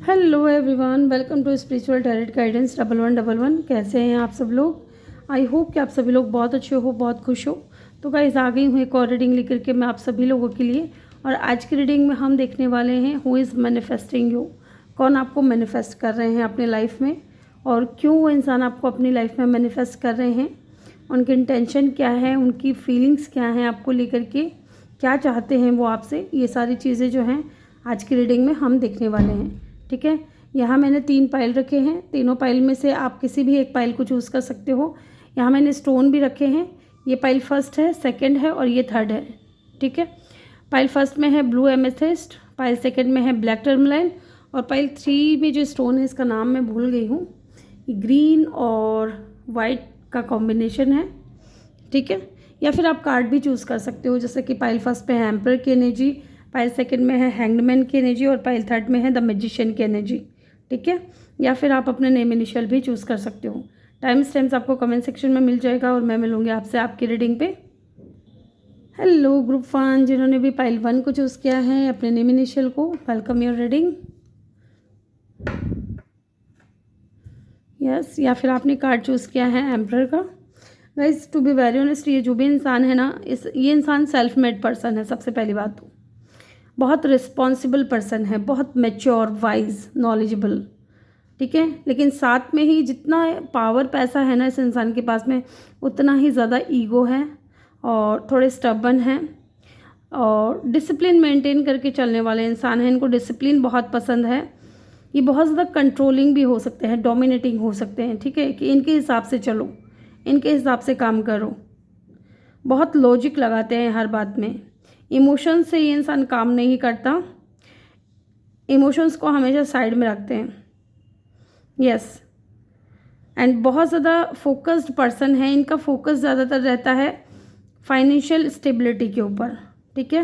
Hello everyone, welcome to spiritual tarot guidance 1111। कैसे हैं आप सब लोग। आई होप कि आप सभी लोग बहुत अच्छे हो, बहुत खुश हो। तो गाइस, आ गई हूँ एक और रीडिंग लेकर के मैं आप सभी लोगों के लिए। और आज की रीडिंग में हम देखने वाले हैं हु इज़ मैनिफेस्टिंग यू। कौन आपको मैनिफेस्ट कर रहे हैं अपने लाइफ में, और क्यों वो इंसान आपको अपनी लाइफ में मैनिफेस्ट कर रहे हैं, उनकी इंटेंशन क्या है, उनकी फीलिंग्स क्या हैं आपको लेकर के, क्या चाहते हैं वो आपसे। ये सारी चीज़ें जो हैं आज की रीडिंग में हम देखने वाले हैं। ठीक है, यहाँ मैंने 3 पाइल रखे हैं। तीनों पाइल में से आप किसी भी एक पाइल को चूज़ कर सकते हो। यहाँ मैंने स्टोन भी रखे हैं। ये पाइल फर्स्ट है, सेकंड है और ये थर्ड है। ठीक है, पाइल फर्स्ट में है ब्लू एमेथिस्ट, पाइल सेकंड में है ब्लैक टर्मलाइन, और पाइल 3 में जो स्टोन है इसका नाम मैं भूल गई हूँ। ग्रीन और वाइट का कॉम्बिनेशन है। ठीक है, या फिर आप कार्ड भी चूज़ कर सकते हो, जैसे कि पाइल फर्स्ट पे है एम्पर की एनर्जी, पाइल सेकंड में है हैंग्डमैन की एनर्जी और पाइल थर्ड में है द मैजिशियन की एनर्जी। ठीक है, या फिर आप अपने नेम इनिशियल भी चूज़ कर सकते हो। टाइम स्टैम्प्स आपको कमेंट सेक्शन में मिल जाएगा और मैं मिलूँगी आपसे आपकी रीडिंग पे। हेलो ग्रुप 1, जिन्होंने भी पाइल 1 को चूज़ किया है अपने नेम इनिशियल को, वेलकम योर रीडिंग। यस, या फिर आपने कार्ड चूज़ किया है एम्परर का। Guys, to be very honest, ये जो भी इंसान है ना, ये इंसान सेल्फ मेड पर्सन है। सबसे पहली बात तो बहुत रिस्पॉन्सिबल पर्सन है, बहुत मैच्योर, वाइज, नॉलेजेबल। ठीक है, लेकिन साथ में ही जितना पावर पैसा है ना इस इंसान के पास में, उतना ही ज़्यादा ईगो है और थोड़े स्टबन हैं और डिसिप्लिन मेंटेन करके चलने वाले इंसान हैं। इनको डिसिप्लिन बहुत पसंद है। ये बहुत ज़्यादा कंट्रोलिंग भी हो सकते हैं, डोमिनेटिंग हो सकते हैं। ठीक है, कि इनके हिसाब से चलो, इनके हिसाब से काम करो। बहुत लॉजिक लगाते हैं हर बात में। इमोशंस से ये इंसान काम नहीं करता, इमोशंस को हमेशा साइड में रखते हैं। यस, एंड बहुत ज़्यादा फोकस्ड पर्सन है। इनका फोकस ज़्यादातर रहता है फाइनेंशियल स्टेबिलिटी के ऊपर। ठीक है,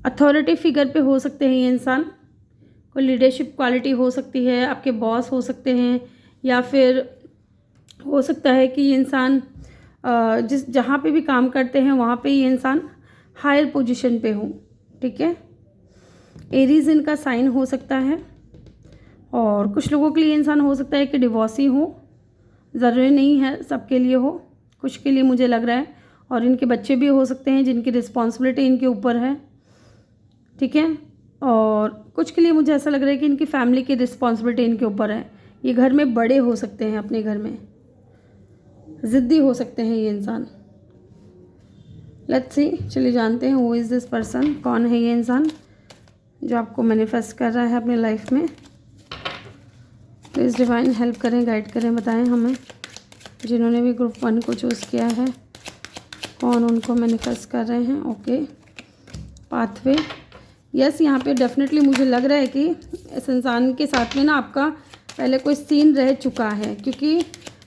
अथॉरिटी फिगर पे हो सकते हैं ये इंसान। कोई लीडरशिप क्वालिटी हो सकती है, आपके बॉस हो सकते हैं, या फिर हो सकता है कि ये इंसान जहाँ पे भी काम करते हैं वहाँ पे ये इंसान हायर पोजीशन पे हो। ठीक है, एरीज इनका साइन हो सकता है। और कुछ लोगों के लिए इंसान हो सकता है कि डिवोर्सी हो, ज़रूरी नहीं है सबके लिए हो, कुछ के लिए मुझे लग रहा है। और इनके बच्चे भी हो सकते हैं जिनकी रिस्पॉन्सिबिलिटी इनके ऊपर है। ठीक है, और कुछ के लिए मुझे ऐसा लग रहा है कि इनकी फैमिली की रिस्पॉन्सिबिलिटी इनके ऊपर है। ये घर में बड़े हो सकते हैं, अपने घर में ज़िद्दी हो सकते हैं ये इंसान। लेट्स सी, चलिए जानते हैं हु इज़ दिस पर्सन। कौन है ये इंसान जो आपको मैनिफेस्ट कर रहा है अपने लाइफ में। प्लीज़ डिवाइन हेल्प करें, गाइड करें, बताएं हमें। जिन्होंने भी ग्रुप 1 को चूज़ किया है, कौन उनको मैनिफेस्ट कर रहे हैं। Okay, pathway. यस, यहाँ पे डेफिनेटली मुझे लग रहा है कि इस इंसान के साथ में ना आपका पहले कोई सीन रह चुका है, क्योंकि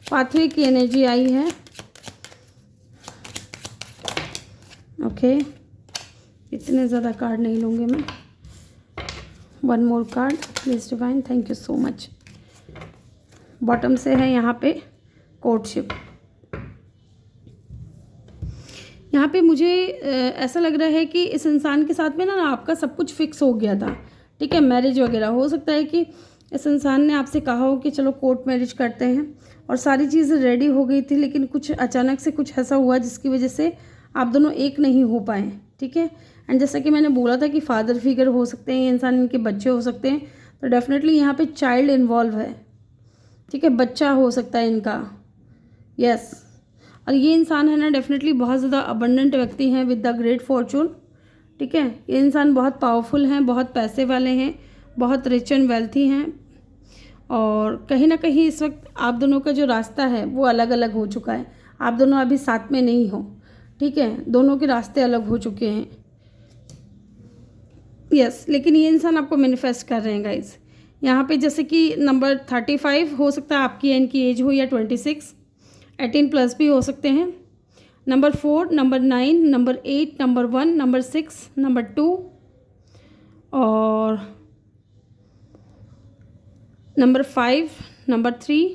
पाथवे की एनर्जी आई है। ओके, इतने ज़्यादा कार्ड नहीं लूँगी मैं। 1 more card please Divine, thank you so much. Bottom से है यहाँ पे कोर्टशिप। यहाँ पे मुझे ऐसा लग रहा है कि इस इंसान के साथ में ना आपका सब कुछ फिक्स हो गया था। ठीक है, मैरिज वगैरह हो सकता है कि इस इंसान ने आपसे कहा हो कि चलो कोर्ट मैरिज करते हैं, और सारी चीज़ें रेडी हो गई थी, लेकिन कुछ अचानक से कुछ ऐसा हुआ जिसकी वजह से आप दोनों एक नहीं हो पाए। ठीक है, एंड जैसा कि मैंने बोला था कि फादर फिगर हो सकते हैं ये इंसान, इनके बच्चे हो सकते हैं, तो डेफिनेटली यहाँ पे चाइल्ड इन्वॉल्व है। ठीक है, बच्चा हो सकता है इनका। यस, और ये इंसान है ना डेफिनेटली बहुत ज़्यादा अबंडेंट व्यक्ति हैं विद द ग्रेट फॉर्चून। ठीक है, ये इंसान बहुत पावरफुल हैं, बहुत पैसे वाले हैं, बहुत रिच एंड वेल्थी हैं, और कहीं ना कहीं इस वक्त आप दोनों का जो रास्ता है वो अलग अलग हो चुका है। आप दोनों अभी साथ में नहीं हो। ठीक है, दोनों के रास्ते अलग हो चुके हैं। यस, लेकिन ये इंसान आपको मैनिफेस्ट कर रहे हैं गाइस। यहाँ पे जैसे कि नंबर 35 हो सकता है आपकी या इनकी एज हो, या 26, 18+ भी हो सकते हैं। Number 4, number 9, number 8, number 1, number 6, number 2 और नंबर 5, नंबर 3।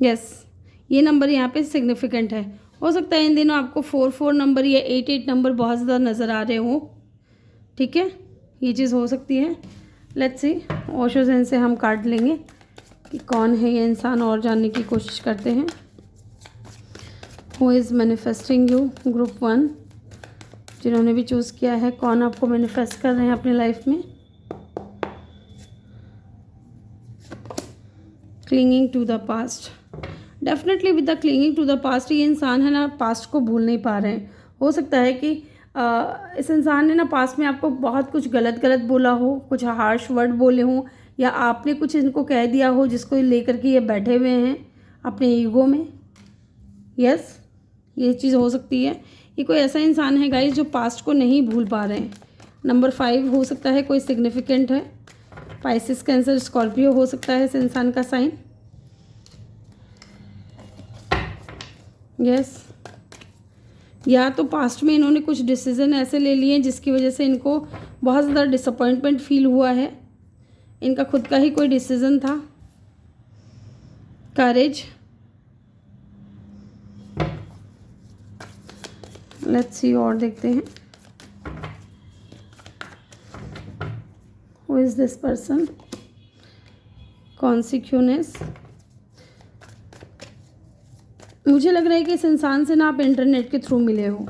यस, ये नंबर यहाँ पे सिग्निफिकेंट है। हो सकता है इन दिनों आपको 4 नंबर या 8 नंबर बहुत ज़्यादा नज़र आ रहे हो। ठीक है, ये चीज़ हो सकती है। लेट्स सी, ओशो ज़ेन से हम कार्ड लेंगे कि कौन है ये इंसान और जानने की कोशिश करते हैं। Who is manifesting you, group 1 जिन्होंने भी चूज़ किया है, कौन आपको मैनिफेस्ट कर रहे हैं अपनी लाइफ में। Clinging to the past, definitely with the clinging to the past, ये इंसान है ना पास्ट को भूल नहीं पा रहे हैं। हो सकता है कि इस इंसान ने ना पास्ट में आपको बहुत कुछ गलत गलत बोला हो, कुछ हार्श वर्ड बोले हों, या आपने कुछ इनको कह दिया हो जिसको लेकर के ये बैठे हुए हैं अपने ईगो में। यस, ये चीज़ हो सकती है। ये कोई ऐसा इंसान है गाइस जो पास्ट को नहीं भूल पा रहे हैं। नंबर 5 हो सकता है कोई सिग्निफिकेंट है। पाइसिस, कैंसर, स्कॉर्पियो हो सकता है इस इंसान का साइन। यस, या तो पास्ट में इन्होंने कुछ डिसीजन ऐसे ले लिए जिसकी वजह से इनको बहुत ज़्यादा डिसअपॉइंटमेंट फील हुआ है। इनका खुद का ही कोई डिसीजन था। करेज, लेट्स सी और देखते हैं। हु इज़ दिस पर्सन, कॉन्सिक्यूनेस, मुझे लग रहा है कि इस इंसान से ना आप इंटरनेट के थ्रू मिले हो।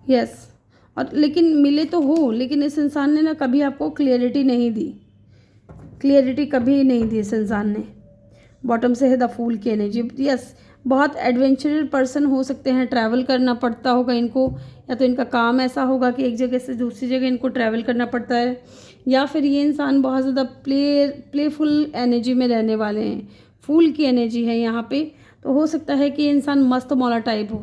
यस, और लेकिन मिले तो हो, लेकिन इस इंसान ने ना कभी आपको क्लियरिटी नहीं दी, क्लियरिटी कभी नहीं दी इस इंसान ने। बॉटम से है द फूल की एनर्जी। यस, बहुत एडवेंचरर पर्सन हो सकते हैं, ट्रैवल करना पड़ता होगा इनको, या तो इनका काम ऐसा होगा कि एक जगह से दूसरी जगह इनको ट्रैवल करना पड़ता है, या फिर ये इंसान बहुत ज़्यादा प्लेफुल एनर्जी में रहने वाले हैं। फूल की एनर्जी है यहाँ पे, तो हो सकता है कि ये इंसान मस्त मौला टाइप हो।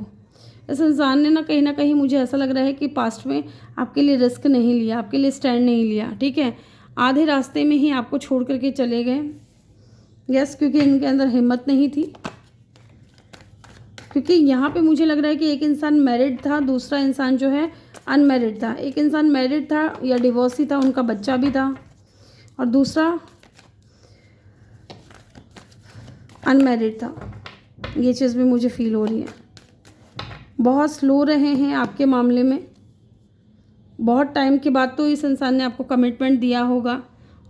इस इंसान ने ना कहीं मुझे ऐसा लग रहा है कि पास्ट में आपके लिए रिस्क नहीं लिया, आपके लिए स्टैंड नहीं लिया। ठीक है, आधे रास्ते में ही आपको छोड़ करके चले गए। यस, क्योंकि इनके अंदर हिम्मत नहीं थी। क्योंकि यहाँ पे मुझे लग रहा है कि एक इंसान मैरिड था, दूसरा इंसान जो है अनमैरिड था। एक इंसान मैरिड था या डिवोर्सी था, उनका बच्चा भी था, और दूसरा अनमैरिड था। ये चीज़ भी मुझे फील हो रही है। बहुत स्लो रहे हैं आपके मामले में। बहुत टाइम के बाद तो इस इंसान ने आपको कमिटमेंट दिया होगा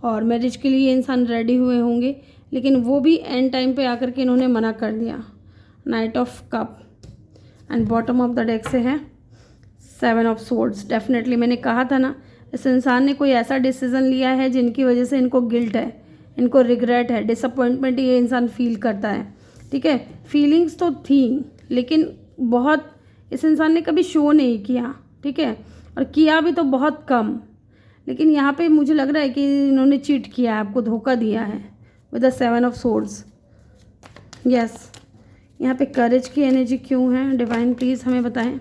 और मैरिज के लिए ये इंसान रेडी हुए होंगे, लेकिन वो भी एंड टाइम पे आकर के इन्होंने मना कर दिया। Night of cup and bottom of the deck से है 7 ऑफ सोर्ड्स। डेफिनेटली मैंने कहा था ना, इस इंसान ने कोई ऐसा डिसीज़न लिया है जिनकी वजह से इनको गिल्ट है, इनको रिग्रेट है, डिसअपॉइंटमेंट ये इंसान फील करता है। ठीक है, फीलिंग्स तो थी, लेकिन बहुत इस इंसान ने कभी शो नहीं किया। ठीक है, और किया भी तो बहुत कम। लेकिन यहाँ पे मुझे लग रहा है कि इन्होंने चीट किया है, आपको धोखा दिया है with the 7 of swords. Yes, यहाँ पे करेज की एनर्जी क्यों है, डिवाइन प्लीज़ हमें बताएं।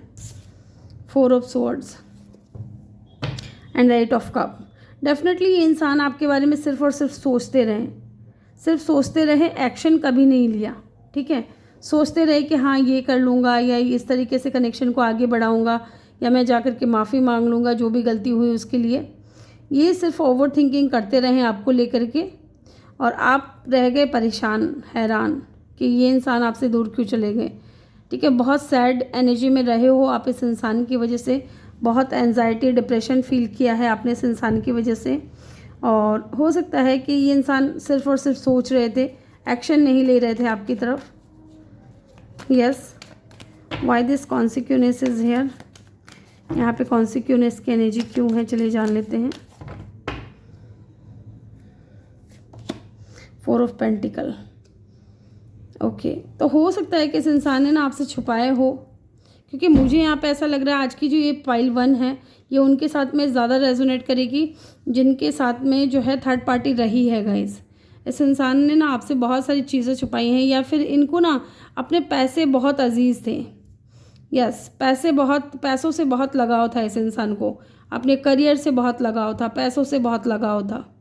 4 of swords and 8 of cup. Definitely ये इंसान आपके बारे में सिर्फ और सिर्फ सोचते रहे, एक्शन कभी नहीं लिया। ठीक है, सोचते रहे कि हाँ ये कर लूँगा, या इस तरीके से कनेक्शन को आगे बढ़ाऊँगा, या मैं जाकर के माफ़ी मांग लूँगा जो भी गलती हुई उसके लिए। ये सिर्फ ओवर थिंकिंग करते रहें आपको लेकर के, और आप रह गए परेशान, हैरान कि ये इंसान आपसे दूर क्यों चले गए। ठीक है, बहुत सैड एनर्जी में रहे हो आप इस इंसान की वजह से, बहुत एंजाइटी डिप्रेशन फील किया है आपने इस इंसान की वजह से, और हो सकता है कि ये इंसान सिर्फ और सिर्फ सोच रहे थे, एक्शन नहीं ले रहे थे आपकी तरफ। Yes, why this consciousness is here. यहाँ पे कॉन्सिक्यूनेस की एनर्जी क्यों है, चलिए जान लेते हैं। 4 ऑफ पेंटिकल। ओके, तो हो सकता है कि इस इंसान ने ना आपसे छुपाए हो, क्योंकि मुझे यहाँ पे ऐसा लग रहा है आज की जो ये पाइल 1 है ये उनके साथ में ज़्यादा रेजोनेट करेगी जिनके साथ में जो है थर्ड पार्टी रही है गाइस। इस इंसान ने ना आपसे बहुत सारी चीज़ें छुपाई हैं, या फिर इनको ना अपने पैसे बहुत अजीज़ थे। यस, पैसों से बहुत लगाव था इस इंसान को, अपने करियर से बहुत लगाव था, पैसों से बहुत लगाव था।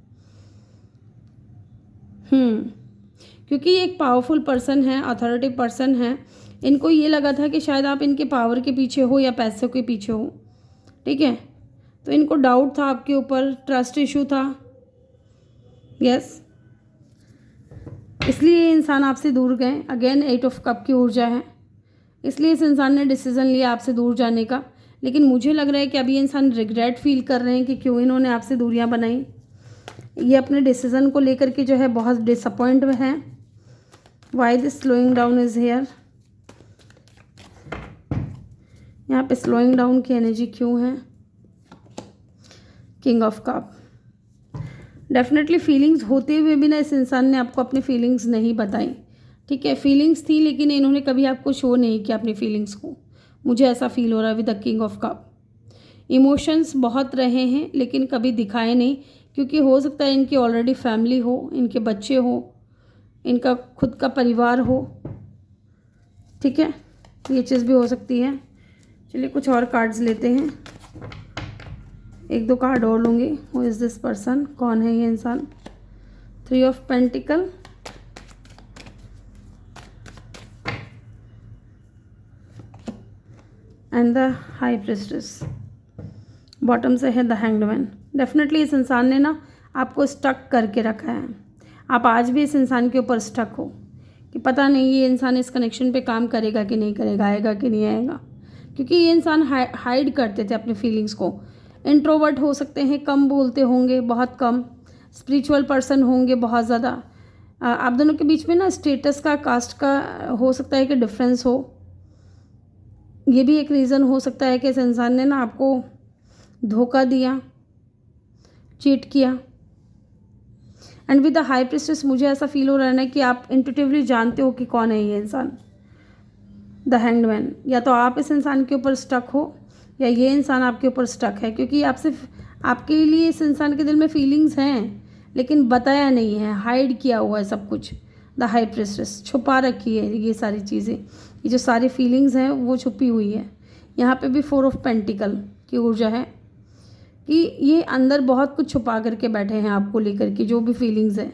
क्योंकि ये एक पावरफुल पर्सन है, अथॉरिटी पर्सन है। इनको ये लगा था कि शायद आप इनके पावर के पीछे हो या पैसों के पीछे हो। ठीक है, तो इनको डाउट था आपके ऊपर, ट्रस्ट इशू था। यस, इसलिए ये इंसान आपसे दूर गए। अगेन 8 ऑफ कप की ऊर्जा है, इसलिए इस इंसान ने डिसीज़न लिया आपसे दूर जाने का। लेकिन मुझे लग रहा है कि अभी ये इंसान रिग्रेट फील कर रहे हैं कि क्यों इन्होंने आपसे दूरियां बनाई। ये अपने डिसीज़न को लेकर के जो है बहुत डिसअपॉइंट में हैं। Why this slowing down is here, यहाँ पे स्लोइंग डाउन की एनर्जी क्यों है। King of cup, definitely feelings होते हुए भी ना इस इंसान ने आपको अपनी फीलिंग्स नहीं बताई, ठीक है। फीलिंग्स थी लेकिन इन्होंने कभी आपको शो नहीं किया अपनी फीलिंग्स को, मुझे ऐसा फील हो रहा है with the king of cup. Emotions बहुत रहे हैं लेकिन कभी दिखाए नहीं, क्योंकि हो सकता है इनकी ऑलरेडी फैमिली हो, इनके बच्चे हो, इनका खुद का परिवार हो, ठीक है, ये चीज़ भी हो सकती है। चलिए कुछ और कार्ड्स लेते हैं, एक दो कार्ड और लूँगी। हु इज़ दिस पर्सन, कौन है ये इंसान। 3 of pentacle, and the high priestess, bottom से है द हैंग्ड मैन। डेफिनेटली इस इंसान ने ना आपको स्टक करके रखा है, आप आज भी इस इंसान के ऊपर स्टक हो कि पता नहीं ये इंसान इस कनेक्शन पे काम करेगा कि नहीं करेगा, आएगा कि नहीं आएगा, क्योंकि ये इंसान हाइड करते थे अपने फीलिंग्स को। इंट्रोवर्ट हो सकते हैं, कम बोलते होंगे, बहुत कम, स्पिरिचुअल पर्सन होंगे बहुत ज़्यादा। आप दोनों के बीच में ना स्टेटस का, कास्ट का हो सकता है कि डिफरेंस हो, ये भी एक रीज़न हो सकता है कि इस इंसान ने ना आपको धोखा दिया, चीट किया। And with the high priestess मुझे ऐसा फील हो रहा है ना कि आप इंट्यूटिवली जानते हो कि कौन है ये इंसान। द हैंग्ड मैन, या तो आप इस इंसान के ऊपर स्टक हो या ये इंसान आपके ऊपर स्टक है, क्योंकि आपसे, आपके लिए इस इंसान के दिल में फीलिंग्स हैं लेकिन बताया नहीं है, हाइड किया हुआ है सब कुछ। द हाई प्रिस्टेस, छुपा रखी है ये सारी चीज़ें, ये जो सारी फीलिंग्स हैं वो छुपी हुई है। यहाँ पे भी 4 ऑफ पेंटिकल की ऊर्जा है कि ये अंदर बहुत कुछ छुपा करके बैठे हैं आपको लेकर के, जो भी फीलिंग्स है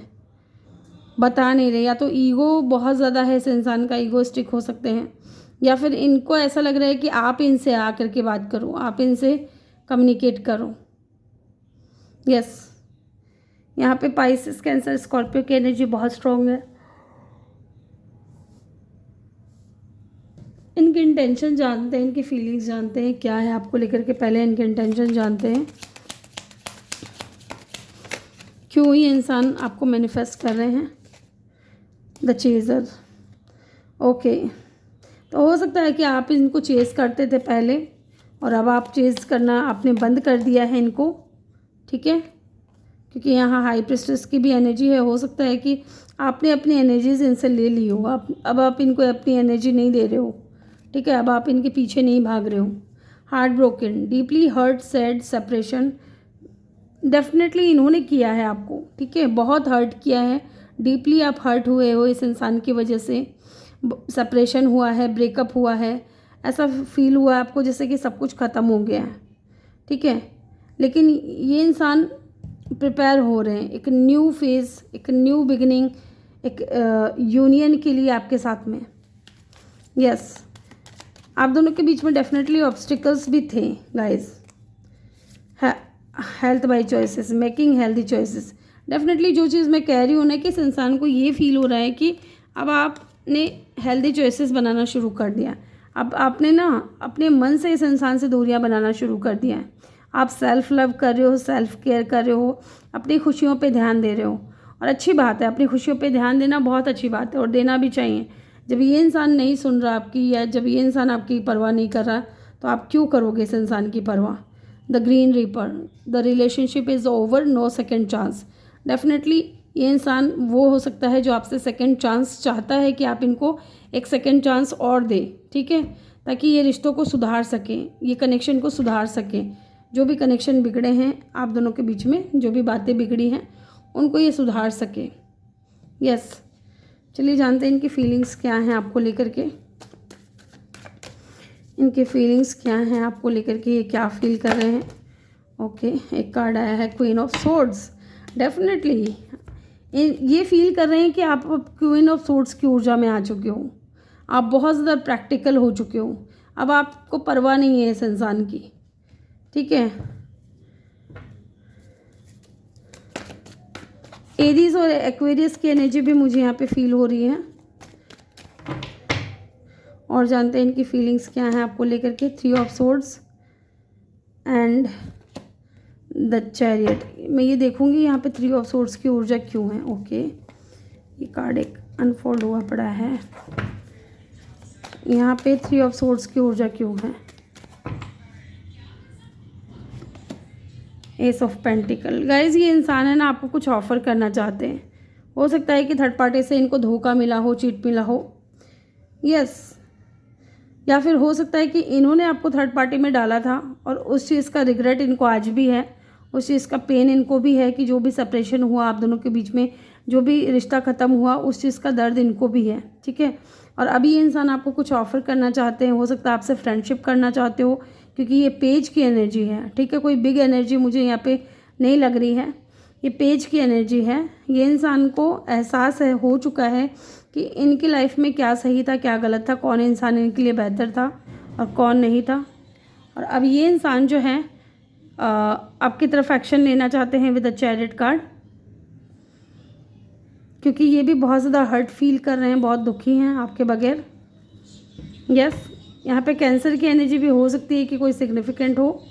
बता नहीं रहे। या तो ईगो बहुत ज़्यादा है इस इंसान का, ईगोइस्टिक हो सकते हैं, या फिर इनको ऐसा लग रहा है कि आप इनसे आ करके बात करो, आप इनसे कम्युनिकेट करो। यस, यहाँ पे पाइसेस, कैंसर, स्कॉर्पियो की एनर्जी बहुत स्ट्रॉन्ग है। इनके इंटेंशन जानते हैं, इनकी फीलिंग्स जानते हैं क्या है आपको लेकर के, पहले इनके इंटेंशन जानते हैं, क्यों ये इंसान आपको मैनिफेस्ट कर रहे हैं। द चेजर, ओके, तो हो सकता है कि आप इनको चेज़ करते थे पहले और अब आप चेज़ करना आपने बंद कर दिया है इनको, ठीक है, क्योंकि यहाँ हाई प्रिस्टेस की भी एनर्जी है। हो सकता है कि आपने अपनी एनर्जीज इनसे ले ली हो, अब आप इनको अपनी एनर्जी नहीं दे रहे हो, ठीक है, अब आप इनके पीछे नहीं भाग रहे हो। Heart broken, deeply hurt, sad, separation, definitely इन्होंने किया है आपको, ठीक है, बहुत हर्ट किया है, डीपली आप हर्ट हुए हो इस इंसान की वजह से। सेपरेशन हुआ है, ब्रेकअप हुआ है, ऐसा फील हुआ है आपको जैसे कि सब कुछ ख़त्म हो गया है, ठीक है, लेकिन ये इंसान प्रिपेयर हो रहे हैं एक न्यू फेज़, एक न्यू बिगिनिंग, एक यूनियन के लिए आपके साथ में। यस, आप दोनों के बीच में डेफिनेटली ऑब्स्टिकल्स भी थे guys. Health by choices, making healthy choices, definitely जो चीज़ मैं कह रही हूँ ना कि इस इंसान को ये फील हो रहा है कि अब आपने हेल्दी चॉइसेस बनाना शुरू कर दिया, अब आपने ना अपने मन से इस इंसान से दूरियां बनाना शुरू कर दिया है। आप सेल्फ लव कर रहे हो, सेल्फ केयर कर रहे हो, अपनी खुशियों पे ध्यान दे रहे हो, और अच्छी बात है, अपनी खुशियों पे ध्यान देना बहुत अच्छी बात है और देना भी चाहिए। जब ये इंसान नहीं सुन रहा आपकी, या जब ये इंसान आपकी परवाह नहीं कर रहा, तो आप क्यों करोगे इस इंसान की परवाह। The green reaper, the relationship is over, no second chance. Definitely ये इंसान वो हो सकता है जो आपसे सेकेंड चांस चाहता है कि आप इनको एक सेकेंड चांस और दे, ठीक है, ताकि ये रिश्तों को सुधार सकें, ये कनेक्शन को सुधार सकें। जो भी कनेक्शन बिगड़े हैं आप दोनों के बीच में, जो भी बातें बिगड़ी हैं उनको ये सुधार सके। यस, चलिए जानते हैं इनकी फीलिंग्स क्या हैं आपको लेकर के, इनके फीलिंग्स क्या हैं आपको लेकर के, ये क्या फील कर रहे हैं। ओके, एक कार्ड आया है क्वीन ऑफ सोर्ड्स। डेफिनेटली ये फील कर रहे हैं कि आप क्वीन ऑफ सोर्ड्स की ऊर्जा में आ चुके हो, आप बहुत ज़्यादा प्रैक्टिकल हो चुके हो, अब आपको परवाह नहीं है इस इंसान की, ठीक है। एरीज और एक्वेरियस की एनर्जी भी मुझे यहाँ पे फील हो रही है। और जानते हैं इनकी फीलिंग्स क्या हैं आपको लेकर के। 3 of swords, and the chariot. मैं ये देखूँगी यहाँ पे 3 ऑफ सोर्ड्स की ऊर्जा क्यों है। ओके, ये कार्ड एक अनफोल्ड हुआ पड़ा है। यहाँ पे 3 ऑफ सोर्ड्स की ऊर्जा क्यों है। S of pentacle. गाइज ये इंसान है ना, आपको कुछ ऑफ़र करना चाहते हैं। हो सकता है कि थर्ड पार्टी से इनको धोखा मिला हो, चीट मिला हो। यस, या फिर हो सकता है कि इन्होंने आपको थर्ड पार्टी में डाला था और उस चीज़ का रिग्रेट इनको आज भी है, उस चीज़ का पेन इनको भी है कि जो भी सेपरेशन हुआ आप दोनों के बीच में, जो भी रिश्ता ख़त्म हुआ, उस चीज़ का दर्द इनको भी है। ठीक है, और अभी ये इंसान आपको कुछ ऑफ़र करना चाहते हैं। हो सकता है आपसे फ्रेंडशिप करना चाहते हो, क्योंकि ये पेज की एनर्जी है। ठीक है, कोई बिग एनर्जी मुझे यहाँ पे नहीं लग रही है, ये पेज की एनर्जी है। ये इंसान को एहसास है, हो चुका है कि इनकी लाइफ में क्या सही था, क्या गलत था, कौन इंसान इनके लिए बेहतर था और कौन नहीं था। और अब ये इंसान जो है आपकी तरफ एक्शन लेना चाहते हैं विद द चैरियट कार्ड, क्योंकि ये भी बहुत ज़्यादा हर्ट फील कर रहे हैं, बहुत दुखी हैं आपके बगैर। यस, यहाँ पे कैंसर की एनर्जी भी हो सकती है कि कोई सिग्निफिकेंट हो।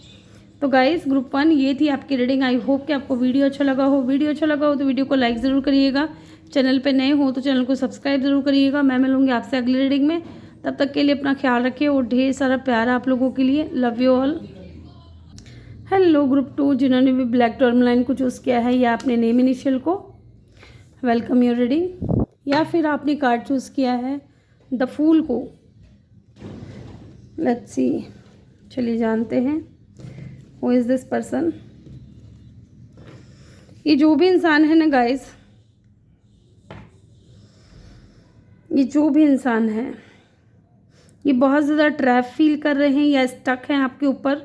तो गाइस, ग्रुप 1 ये थी आपकी रीडिंग। आई होप कि आपको वीडियो अच्छा लगा हो। वीडियो अच्छा लगा हो तो वीडियो को लाइक ज़रूर करिएगा। चैनल पे नए हो तो चैनल को सब्सक्राइब ज़रूर करिएगा। मैं मिलूँगी आपसे अगली रीडिंग में। तब तक के लिए अपना ख्याल रखिए और ढेर सारा प्यार आप लोगों के लिए। Love you all. Hello group 2, जिन्होंने भी ब्लैक टर्मलाइन को चूज़ किया है या अपने नेम इनिशियल को, वेलकम योर रीडिंग। या फिर आपने कार्ड चूज़ किया है द फूल को। लेट्स सी, चलिए जानते हैं हु इज़ दिस पर्सन। ये जो भी इंसान है ना गाइस, ये जो भी इंसान है, ये बहुत ज़्यादा ट्रैप फील कर रहे हैं या स्टक हैं आपके ऊपर।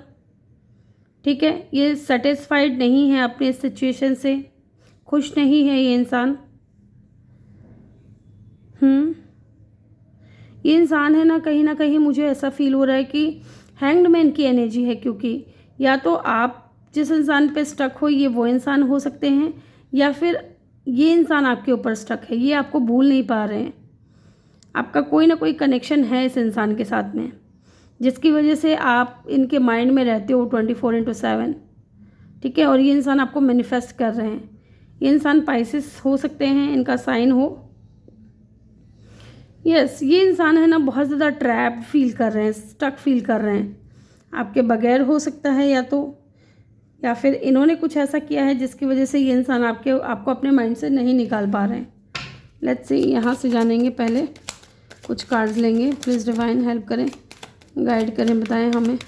ठीक है, ये सेटिस्फाइड नहीं है अपने सिचुएशन से, खुश नहीं है ये इंसान। ये इंसान है ना कहीं मुझे ऐसा फील हो रहा है कि हैंग्ड मैन की एनर्जी है, क्योंकि या तो आप जिस इंसान पे स्टक हो ये वो इंसान हो सकते हैं, या फिर ये इंसान आपके ऊपर स्टक है, ये आपको भूल नहीं पा रहे हैं। आपका कोई ना कोई कनेक्शन है इस इंसान के साथ में, जिसकी वजह से आप इनके माइंड में रहते हो 24/7। ठीक है, और ये इंसान आपको मैनिफेस्ट कर रहे हैं। ये इंसान पाइसेस हो सकते हैं, इनका साइन हो। यस, ये इंसान है ना बहुत ज़्यादा ट्रैप फील कर रहे हैं, स्टक फील कर रहे हैं आपके बगैर, हो सकता है या फिर इन्होंने कुछ ऐसा किया है जिसकी वजह से ये इंसान आपको अपने माइंड से नहीं निकाल पा रहे हैं। लेट्स सी, यहाँ से जानेंगे, पहले कुछ कार्ड्स लेंगे। प्लीज़ डिवाइन हेल्प करें, गाइड करें, बताएं हमें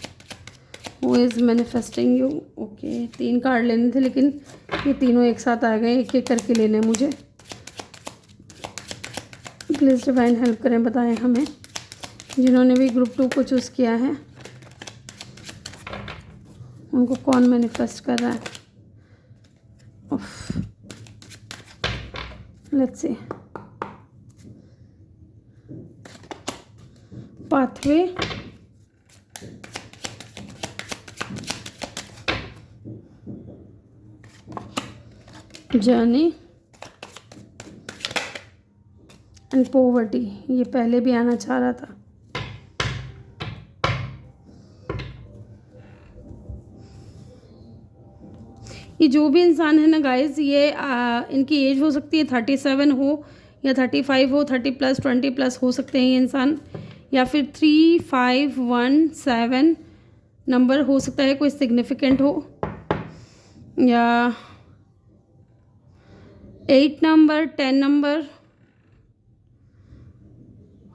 who is manifesting you. Okay, 3 card लेने थे लेकिन ये तीनों एक साथ आ गए, एक एक करके लेने मुझे। प्लीज़ डिवाइन हेल्प करें, बताएं हमें जिन्होंने भी ग्रुप 2 को चूज़ किया है उनको कौन मैनिफेस्ट कर रहा है। Let's see, pathway, journey and poverty. ये पहले भी आना चाह रहा था। ये जो भी इंसान है ना गाइस, ये इनकी एज हो सकती है 37 हो या 35 हो, 30+, 20+ हो सकते हैं ये इंसान, या फिर 3517 नंबर हो सकता है कोई सिग्निफिकेंट हो, या 8 नंबर, 10 नंबर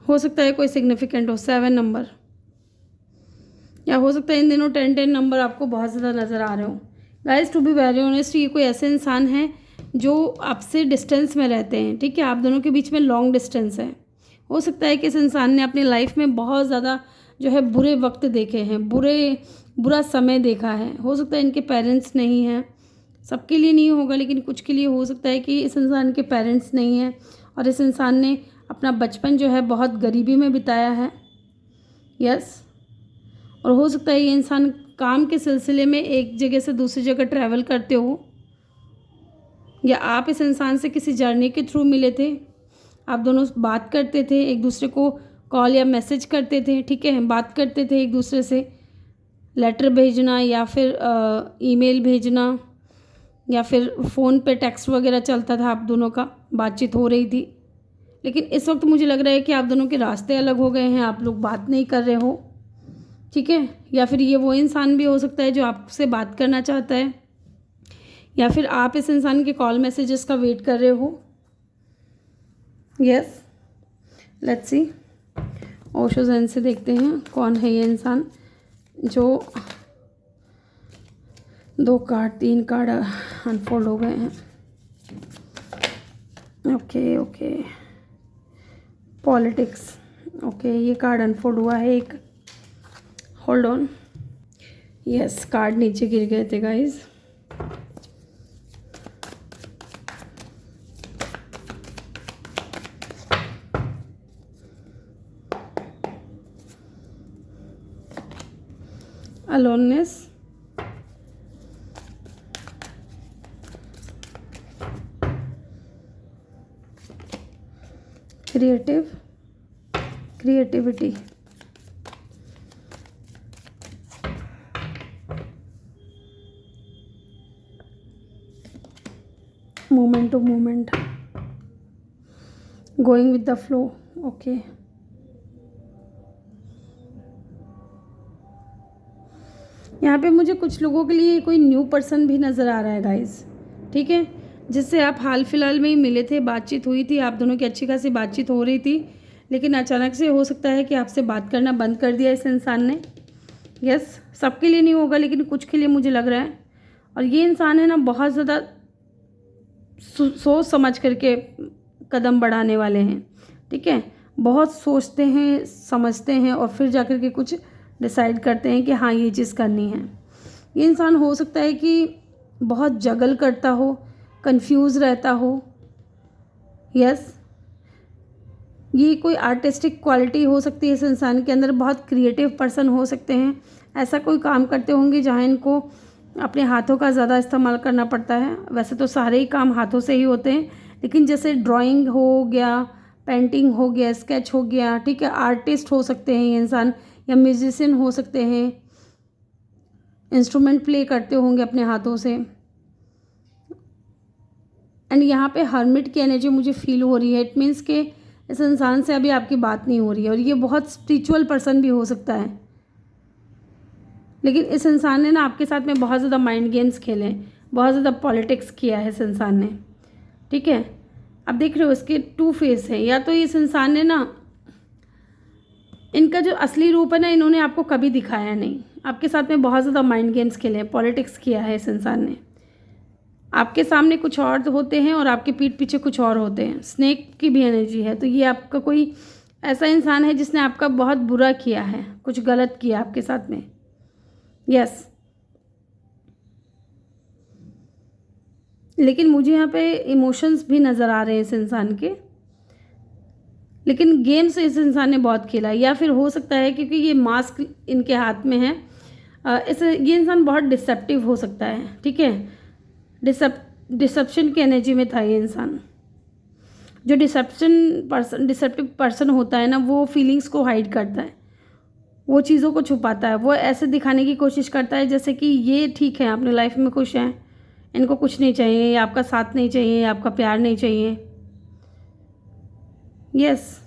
हो सकता है कोई सिग्निफिकेंट हो, 7 नंबर, या हो सकता है इन दिनों 10 नंबर आपको बहुत ज़्यादा नज़र आ रहे हो। Guys, to be very honest, ये कोई ऐसे इंसान हैं जो आपसे डिस्टेंस में रहते हैं। ठीक है, आप दोनों के बीच में लॉन्ग डिस्टेंस है। हो सकता है कि इस इंसान ने अपनी लाइफ में बहुत ज़्यादा जो है बुरे वक्त देखे हैं, बुरा समय देखा है। हो सकता है इनके पेरेंट्स नहीं हैं, सबके लिए नहीं होगा लेकिन कुछ के लिए हो सकता है कि इस इंसान के पेरेंट्स नहीं हैं और इस इंसान ने अपना बचपन जो है बहुत गरीबी में बिताया है। यस, और हो सकता है ये इंसान काम के सिलसिले में एक जगह से दूसरी जगह ट्रैवल करते हो, या आप इस इंसान से किसी जर्नी के थ्रू मिले थे। आप दोनों बात करते थे, एक दूसरे को कॉल या मैसेज करते थे। ठीक है, बात करते थे एक दूसरे से, लेटर भेजना या फिर ईमेल भेजना या फिर फ़ोन पे टेक्स्ट वगैरह चलता था, आप दोनों का बातचीत हो रही थी। लेकिन इस वक्त मुझे लग रहा है कि आप दोनों के रास्ते अलग हो गए हैं, आप लोग बात नहीं कर रहे हो, ठीक है। या फिर ये वो इंसान भी हो सकता है जो आपसे बात करना चाहता है, या फिर आप इस इंसान के कॉल मैसेजेस का वेट कर रहे हो। Yes, let's see, Osho Zen से देखते हैं कौन है ये इंसान जो 2 कार्ड 3 कार्ड अनफोल्ड हो गए हैं। ओके, पॉलिटिक्स, ओके, ये कार्ड अनफोल्ड हुआ है एक। होल्ड ऑन, यस, कार्ड नीचे गिर गए थे guys. Aloneness, creativity, moment to moment, going with the flow. Okay, यहाँ पे मुझे कुछ लोगों के लिए कोई न्यू पर्सन भी नज़र आ रहा है गाइस, ठीक है, जिससे आप हाल फिलहाल में ही मिले थे, बातचीत हुई थी, आप दोनों की अच्छी खासी बातचीत हो रही थी, लेकिन अचानक से हो सकता है कि आपसे बात करना बंद कर दिया इस इंसान ने। यस, सबके लिए नहीं होगा लेकिन कुछ के लिए मुझे लग रहा है। और ये इंसान है ना, बहुत ज़्यादा सोच समझ करके कदम बढ़ाने वाले हैं, ठीक है। बहुत सोचते हैं, समझते हैं और फिर जाकर के कुछ डिसाइड करते हैं कि हाँ ये चीज़ करनी है। ये इंसान हो सकता है कि बहुत जगल करता हो, कंफ्यूज रहता हो। यस, ये कोई आर्टिस्टिक क्वालिटी हो सकती है इस इंसान के अंदर, बहुत क्रिएटिव पर्सन हो सकते हैं, ऐसा कोई काम करते होंगे जहाँ इनको अपने हाथों का ज़्यादा इस्तेमाल करना पड़ता है। वैसे तो सारे ही काम हाथों से ही होते हैं, लेकिन जैसे ड्राइंग हो गया, पेंटिंग हो गया, स्केच हो गया, ठीक है, आर्टिस्ट हो सकते हैं ये इंसान, या म्यूजिशियन हो सकते हैं, इंस्ट्रूमेंट प्ले करते होंगे अपने हाथों से। एंड यहाँ पे हर्मिट की एनर्जी मुझे फील हो रही है। इट मीन्स के इस इंसान से अभी आपकी बात नहीं हो रही है, और ये बहुत स्पिरिचुअल पर्सन भी हो सकता है, लेकिन इस इंसान ने ना आपके साथ में बहुत ज़्यादा माइंड गेम्स खेले, बहुत ज़्यादा पॉलिटिक्स किया है इस इंसान ने, ठीक है। अब देख रहे हो इसके 2 फेस है, या तो इस इंसान ने ना, इनका जो असली रूप है ना, इन्होंने आपको कभी दिखाया नहीं, आपके साथ में बहुत ज़्यादा माइंड गेम्स खेले हैं, पॉलिटिक्स किया है इस इंसान ने। आपके सामने कुछ और होते हैं और आपके पीठ पीछे कुछ और होते हैं, स्नेक की भी एनर्जी है। तो ये आपका कोई ऐसा इंसान है जिसने आपका बहुत बुरा किया है, कुछ गलत किया आपके साथ में। यस, लेकिन मुझे यहाँ पे इमोशंस भी नज़र आ रहे हैं इस इंसान के, लेकिन गेम्स इस इंसान ने बहुत खेला, या फिर हो सकता है क्योंकि ये मास्क इनके हाथ में है, ये इंसान बहुत डिसेप्टिव हो सकता है, ठीक है। डिसेप्शन की एनर्जी में था ये इंसान। जो डिसेप्टिव पर्सन होता है ना, वो फीलिंग्स को हाइड करता है, वो चीज़ों को छुपाता है, वो ऐसे दिखाने की कोशिश करता है जैसे कि ये ठीक है, अपने लाइफ में खुश हैं, इनको कुछ नहीं चाहिए, या आपका साथ नहीं चाहिए, या आपका प्यार नहीं चाहिए। यस,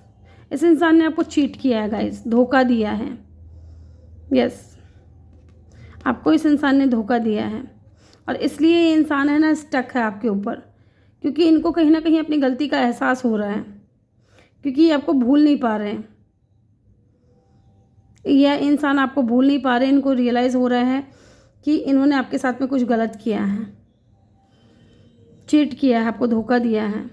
इस इंसान ने आपको चीट किया है गाइस, धोखा दिया है। यस, आपको इस इंसान ने धोखा दिया है, और इसलिए ये इंसान है ना स्टक है आपके ऊपर, क्योंकि इनको कहीं ना कहीं अपनी गलती का एहसास हो रहा है, क्योंकि ये आपको भूल नहीं पा रहे हैं। यह इंसान आपको भूल नहीं पा रहे, इनको रियलाइज़ हो रहा है कि इन्होंने आपके साथ में कुछ गलत किया है, चीट किया है, आपको धोखा दिया है।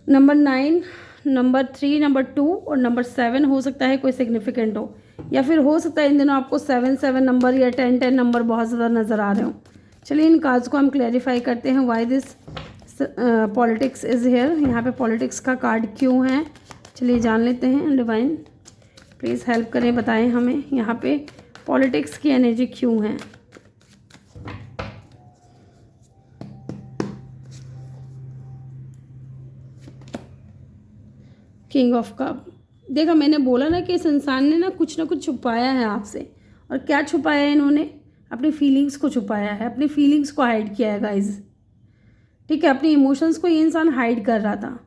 नंबर 9, नंबर 3, नंबर 2 और नंबर 7 हो सकता है कोई सिग्निफिकेंट हो, या फिर हो सकता है इन दिनों आपको 7 नंबर या 10 नंबर बहुत ज़्यादा नज़र आ रहे हो। चलिए इन कार्ड्स को हम क्लैरिफाई करते हैं, why this politics is here, यहाँ पे पॉलिटिक्स का कार्ड क्यों है, चलिए जान लेते हैं। डिवाइन प्लीज़ हेल्प करें, बताएं हमें यहाँ पे पॉलिटिक्स की एनर्जी क्यों है। किंग ऑफ कप, देखा, मैंने बोला ना कि इस इंसान ने ना कुछ छुपाया है आपसे। और क्या छुपाया है इन्होंने? अपनी फीलिंग्स को छुपाया है, अपनी फीलिंग्स को हाइड किया है गाइज। ठीक है, अपने इमोशंस को ये इंसान हाइड कर रहा था,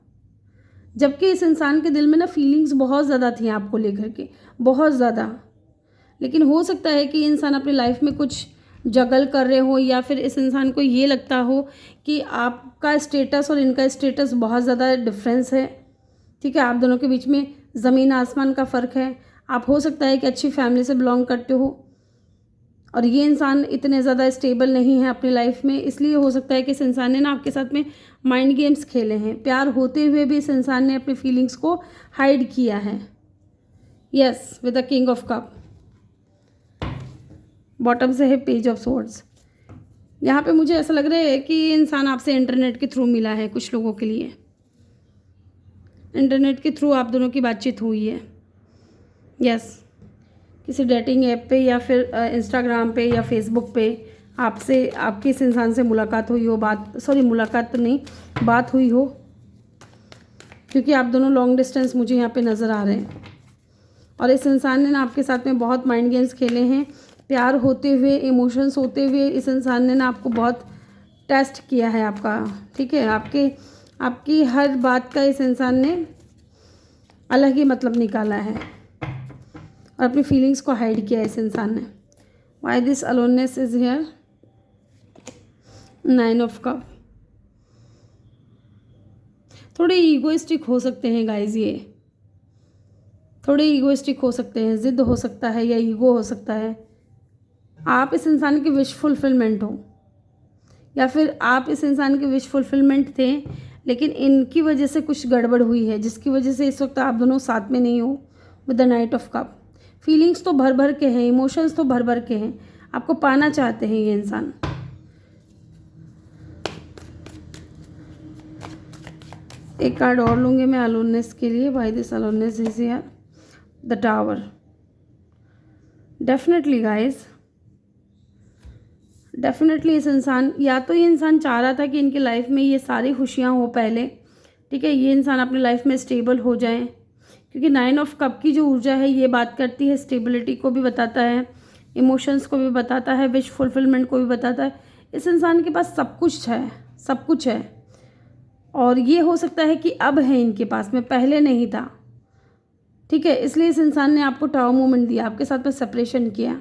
जबकि इस इंसान के दिल में ना फीलिंग्स बहुत ज़्यादा थी आपको लेकर के, बहुत ज़्यादा। लेकिन हो सकता है कि इंसान अपनी लाइफ में कुछ जगल कर रहे हो, या फिर इस इंसान को ये लगता हो कि आपका स्टेटस और इनका स्टेटस बहुत ज़्यादा डिफरेंस है। ठीक है, आप दोनों के बीच में ज़मीन आसमान का फ़र्क है। आप हो सकता है कि अच्छी फैमिली से बिलोंग करते हो और ये इंसान इतने ज़्यादा स्टेबल नहीं है अपनी लाइफ में, इसलिए हो सकता है कि इस इंसान ने ना आपके साथ में माइंड गेम्स खेले हैं। प्यार होते हुए भी इस इंसान ने अपनी फीलिंग्स को हाइड किया है। Yes, with the king of cup. Bottom से है पेज ऑफ सोर्ड्स। यहाँ पे मुझे ऐसा लग रहा है कि ये इंसान आपसे इंटरनेट के थ्रू मिला है। कुछ लोगों के लिए इंटरनेट के थ्रू आप दोनों की बातचीत हुई है। यस, किसी डेटिंग ऐप पे या फिर इंस्टाग्राम पे या फेसबुक पे आपकी इस इंसान से मुलाकात हुई हो, मुलाकात तो नहीं, बात हुई हो, क्योंकि आप दोनों लॉन्ग डिस्टेंस मुझे यहाँ पे नज़र आ रहे हैं। और इस इंसान ने ना आपके साथ में बहुत माइंड गेम्स खेले हैं। प्यार होते हुए, इमोशंस होते हुए इस इंसान ने ना आपको बहुत टेस्ट किया है आपका। ठीक है, आपकी हर बात का इस इंसान ने अलग ही मतलब निकाला है और अपनी फीलिंग्स को हाइड किया है इस इंसान ने। Why this aloneness is here? 9 of cup. थोड़े ईगोइस्टिक हो सकते हैं गाइज, ये थोड़े ईगोइस्टिक हो सकते हैं। ज़िद हो सकता है या ईगो हो सकता है। आप इस इंसान की विश फुलफिलमेंट हो, या फिर आप इस इंसान के विश फुलफिलमेंट थे, लेकिन इनकी वजह से कुछ गड़बड़ हुई है, जिसकी वजह से इस वक्त आप दोनों साथ में नहीं हो। With the night of cup. Feelings तो भर भर के हैं, इमोशंस तो भर भर के हैं, आपको पाना चाहते हैं ये इंसान। एक कार्ड और लूँगी मैं अलोननेस के लिए। Why this aloneness is here? The tower. Definitely guys, definitely इस इंसान, या तो ये इंसान चाह रहा था कि इनकी लाइफ में ये सारी खुशियाँ हो पहले। ठीक है, ये इंसान अपनी लाइफ में स्टेबल हो जाए, क्योंकि 9 ऑफ कप की जो ऊर्जा है ये बात करती है, स्टेबिलिटी को भी बताता है, इमोशंस को भी बताता है, विश फुलफिलमेंट को भी बताता है। इस इंसान के पास सब कुछ है, सब कुछ है। और ये हो सकता है कि अब है इनके पास में, पहले नहीं था। ठीक है, इसलिए इस इंसान ने आपको टावर मूवमेंट दिया, आपके साथ में सेपरेशन किया,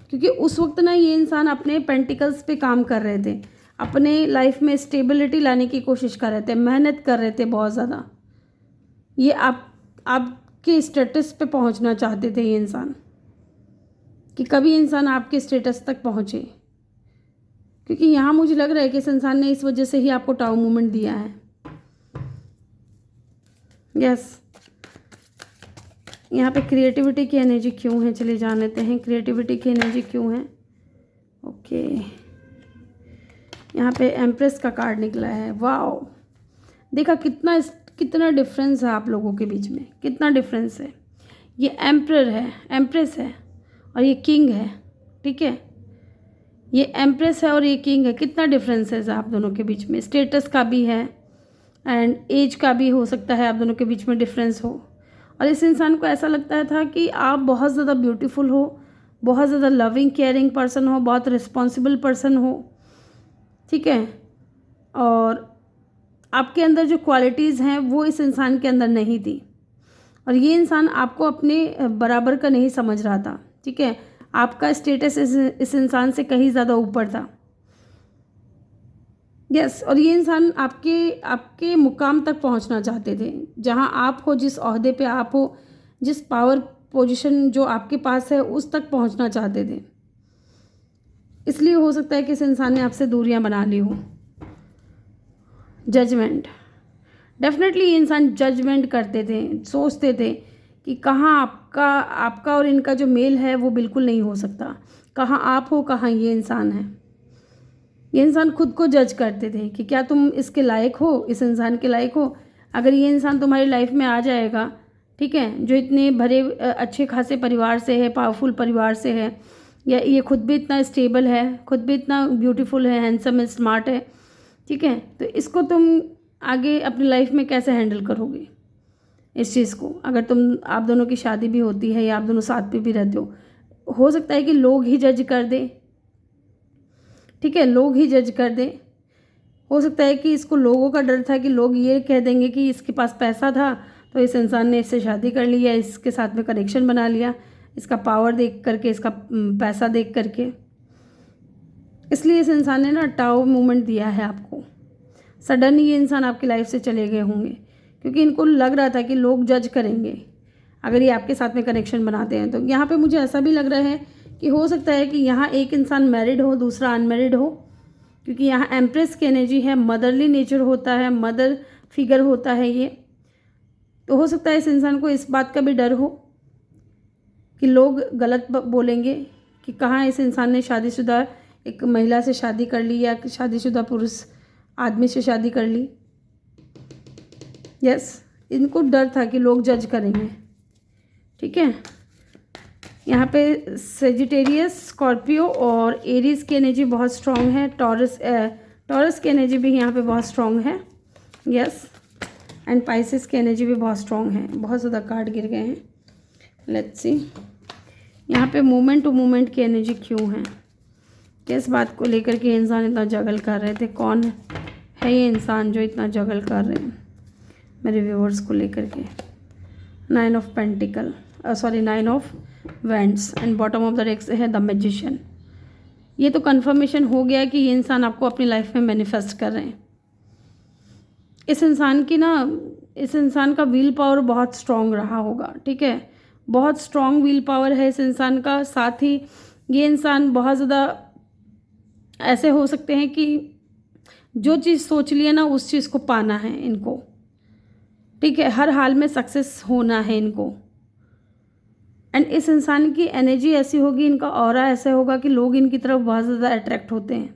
क्योंकि उस वक्त ना ये इंसान अपने पेंटिकल्स पे काम कर रहे थे, अपने लाइफ में स्टेबिलिटी लाने की कोशिश कर रहे थे, मेहनत कर रहे थे बहुत ज़्यादा। ये आपके स्टेटस पे पहुंचना चाहते थे ये इंसान, कि कभी इंसान आपके स्टेटस तक पहुंचे, क्योंकि यहाँ मुझे लग रहा है कि इस इंसान ने इस वजह से ही आपको टावर मूवमेंट दिया है। यस, यहाँ पे क्रिएटिविटी की एनर्जी क्यों है, चलिए जान लेते हैं क्रिएटिविटी की एनर्जी क्यों है। ओके, यहाँ पे एम्प्रेस का कार्ड निकला है। वाओ, देखा कितना डिफरेंस है आप लोगों के बीच में, कितना डिफरेंस है। ये एम्प्रर है, एम्प्रेस है, और ये किंग है। ठीक है, ये एम्प्रेस है और ये किंग है। कितना डिफरेंस है आप दोनों के बीच में। स्टेटस का भी है एंड एज का भी हो सकता है आप दोनों के बीच में डिफरेंस हो। और इस इंसान को ऐसा लगता था कि आप बहुत ज़्यादा ब्यूटीफुल हो, बहुत ज़्यादा लविंग केयरिंग पर्सन हो, बहुत रिस्पॉन्सिबल पर्सन हो। ठीक है, और आपके अंदर जो क्वालिटीज़ हैं वो इस इंसान के अंदर नहीं थी, और ये इंसान आपको अपने बराबर का नहीं समझ रहा था। ठीक है, आपका स्टेटस इस इंसान से कहीं ज़्यादा ऊपर था। यस, और ये इंसान आपके मुकाम तक पहुंचना चाहते थे, जहां आप हो, जिस ओहदे पे आप हो, जिस पावर पोजीशन जो आपके पास है, उस तक पहुंचना चाहते थे। इसलिए हो सकता है कि इस इंसान ने आपसे दूरियां बना ली हो। जजमेंट, डेफिनेटली ये इंसान जजमेंट करते थे, सोचते थे कि कहाँ आपका और इनका जो मेल है वो बिल्कुल नहीं हो सकता। कहाँ आप हो, कहाँ ये इंसान है। ये इंसान खुद को जज करते थे कि क्या तुम इसके लायक हो, इस इंसान के लायक हो। अगर ये इंसान तुम्हारी लाइफ में आ जाएगा, ठीक है, जो इतने भरे अच्छे खासे परिवार से है, पावरफुल परिवार से है, या ये खुद भी इतना स्टेबल है, खुद भी इतना ब्यूटीफुल है, हैंडसम है, स्मार्ट है, ठीक है, तो इसको तुम आगे अपनी लाइफ में कैसे हैंडल करोगे। इस चीज़ को। अगर आप दोनों की शादी भी होती है या आप दोनों साथ पे भी रहते हो सकता है कि लोग ही जज कर दें, ठीक है, लोग ही जज कर दें। हो सकता है कि इसको लोगों का डर था कि लोग ये कह देंगे कि इसके पास पैसा था तो इस इंसान ने इससे शादी कर ली या इसके साथ में कनेक्शन बना लिया, इसका पावर देख करके, इसका पैसा देख करके। इसलिए इस इंसान ने ना टाओ मूवमेंट दिया है आपको। सडन ये इंसान आपकी लाइफ से चले गए होंगे क्योंकि इनको लग रहा था कि लोग जज करेंगे अगर ये आपके साथ में कनेक्शन बनाते हैं। तो यहाँ पे मुझे ऐसा भी लग रहा है कि हो सकता है कि यहाँ एक इंसान मैरिड हो, दूसरा अनमैरिड हो, क्योंकि यहाँ एम्प्रेस की एनर्जी है, मदरली नेचर होता है, मदर फिगर होता है ये। तो हो सकता है इस इंसान को इस बात का भी डर हो कि लोग गलत बोलेंगे कि कहाँ इस इंसान ने शादीशुदा एक महिला से शादी कर ली या शादीशुदा पुरुष आदमी से शादी कर ली। यस, इनको डर था कि लोग जज करेंगे, ठीक है। यहाँ पे सेजिटेरियस, स्कॉर्पियो और एरीज की एनर्जी बहुत स्ट्रॉन्ग है। टॉरस की एनर्जी भी यहाँ पे बहुत स्ट्रॉन्ग है। यस, एंड पाइसेस की एनर्जी भी बहुत स्ट्रॉन्ग है। बहुत ज़्यादा कार्ड गिर गए हैं। लेट्स सी यहाँ पे मूवमेंट टू मूवमेंट की एनर्जी क्यों है, किस बात को लेकर के इंसान इतना जगल कर रहे थे, कौन है ये इंसान जो इतना जगल कर रहे हैं मेरे व्यूअर्स को लेकर के। 9 of pentacle, sorry 9 of vends and bottom of the deck है द मैजिशियन। ये तो कंफर्मेशन हो गया कि ये इंसान आपको अपनी लाइफ में मैनिफेस्ट कर रहे हैं। इस इंसान का विल पावर बहुत स्ट्रॉन्ग रहा होगा, ठीक है, बहुत स्ट्रॉन्ग विल पावर है इस इंसान का। साथ ही ये इंसान बहुत ज़्यादा ऐसे हो सकते हैं कि जो चीज़ सोच लिया ना उस चीज़ को पाना है इनको, ठीक है, हर हाल में सक्सेस होना है इनको। एंड इस इंसान की एनर्जी ऐसी होगी, इनका ऑरा ऐसा होगा कि लोग इनकी तरफ बहुत ज़्यादा अट्रैक्ट होते हैं,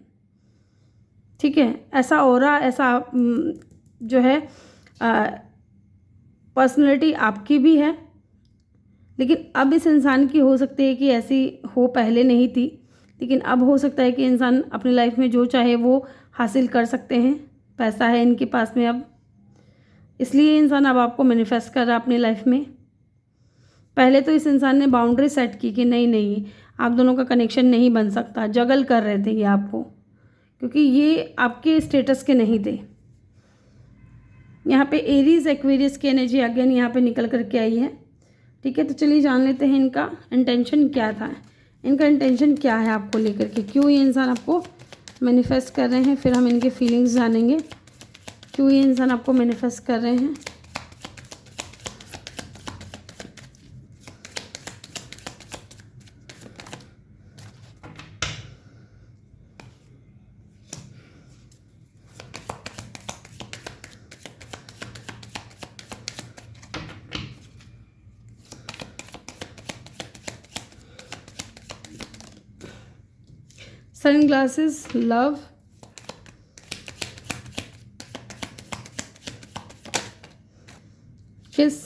ठीक है। ऐसा ऑरा, ऐसा जो है पर्सनैलिटी आपकी भी है, लेकिन अब इस इंसान की हो सकती है कि ऐसी हो, पहले नहीं थी, लेकिन अब हो सकता है कि इंसान अपनी लाइफ में जो चाहे वो हासिल कर सकते हैं। पैसा है इनके पास में अब, इसलिए इंसान अब आपको मैनिफेस्ट कर रहा है अपनी लाइफ में। पहले तो इस इंसान ने बाउंड्री सेट की कि नहीं आप दोनों का कनेक्शन नहीं बन सकता, जगल कर रहे थे ये आपको, क्योंकि ये आपके स्टेटस के नहीं थे। यहाँ पे एरीज एक्वेरियस की एनर्जी अगेन यहाँ पे निकल करके आई है, ठीक है। तो चलिए जान लेते हैं इनका इंटेंशन क्या था, इनका इंटेंशन क्या है आपको लेकर के, क्यों ये इंसान आपको मैनिफेस्ट कर रहे हैं। फिर हम इनके फीलिंग्स जानेंगे, क्यों ये इंसान आपको मैनिफेस्ट कर रहे हैं। सनग्लासेस, लव, किस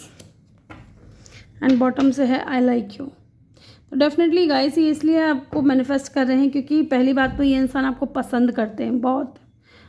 एंड बॉटम से है आई लाइक यू। तो डेफिनेटली गाइस ये इसलिए आपको मैनिफेस्ट कर रहे हैं क्योंकि पहली बात तो ये इंसान आपको पसंद करते हैं, बहुत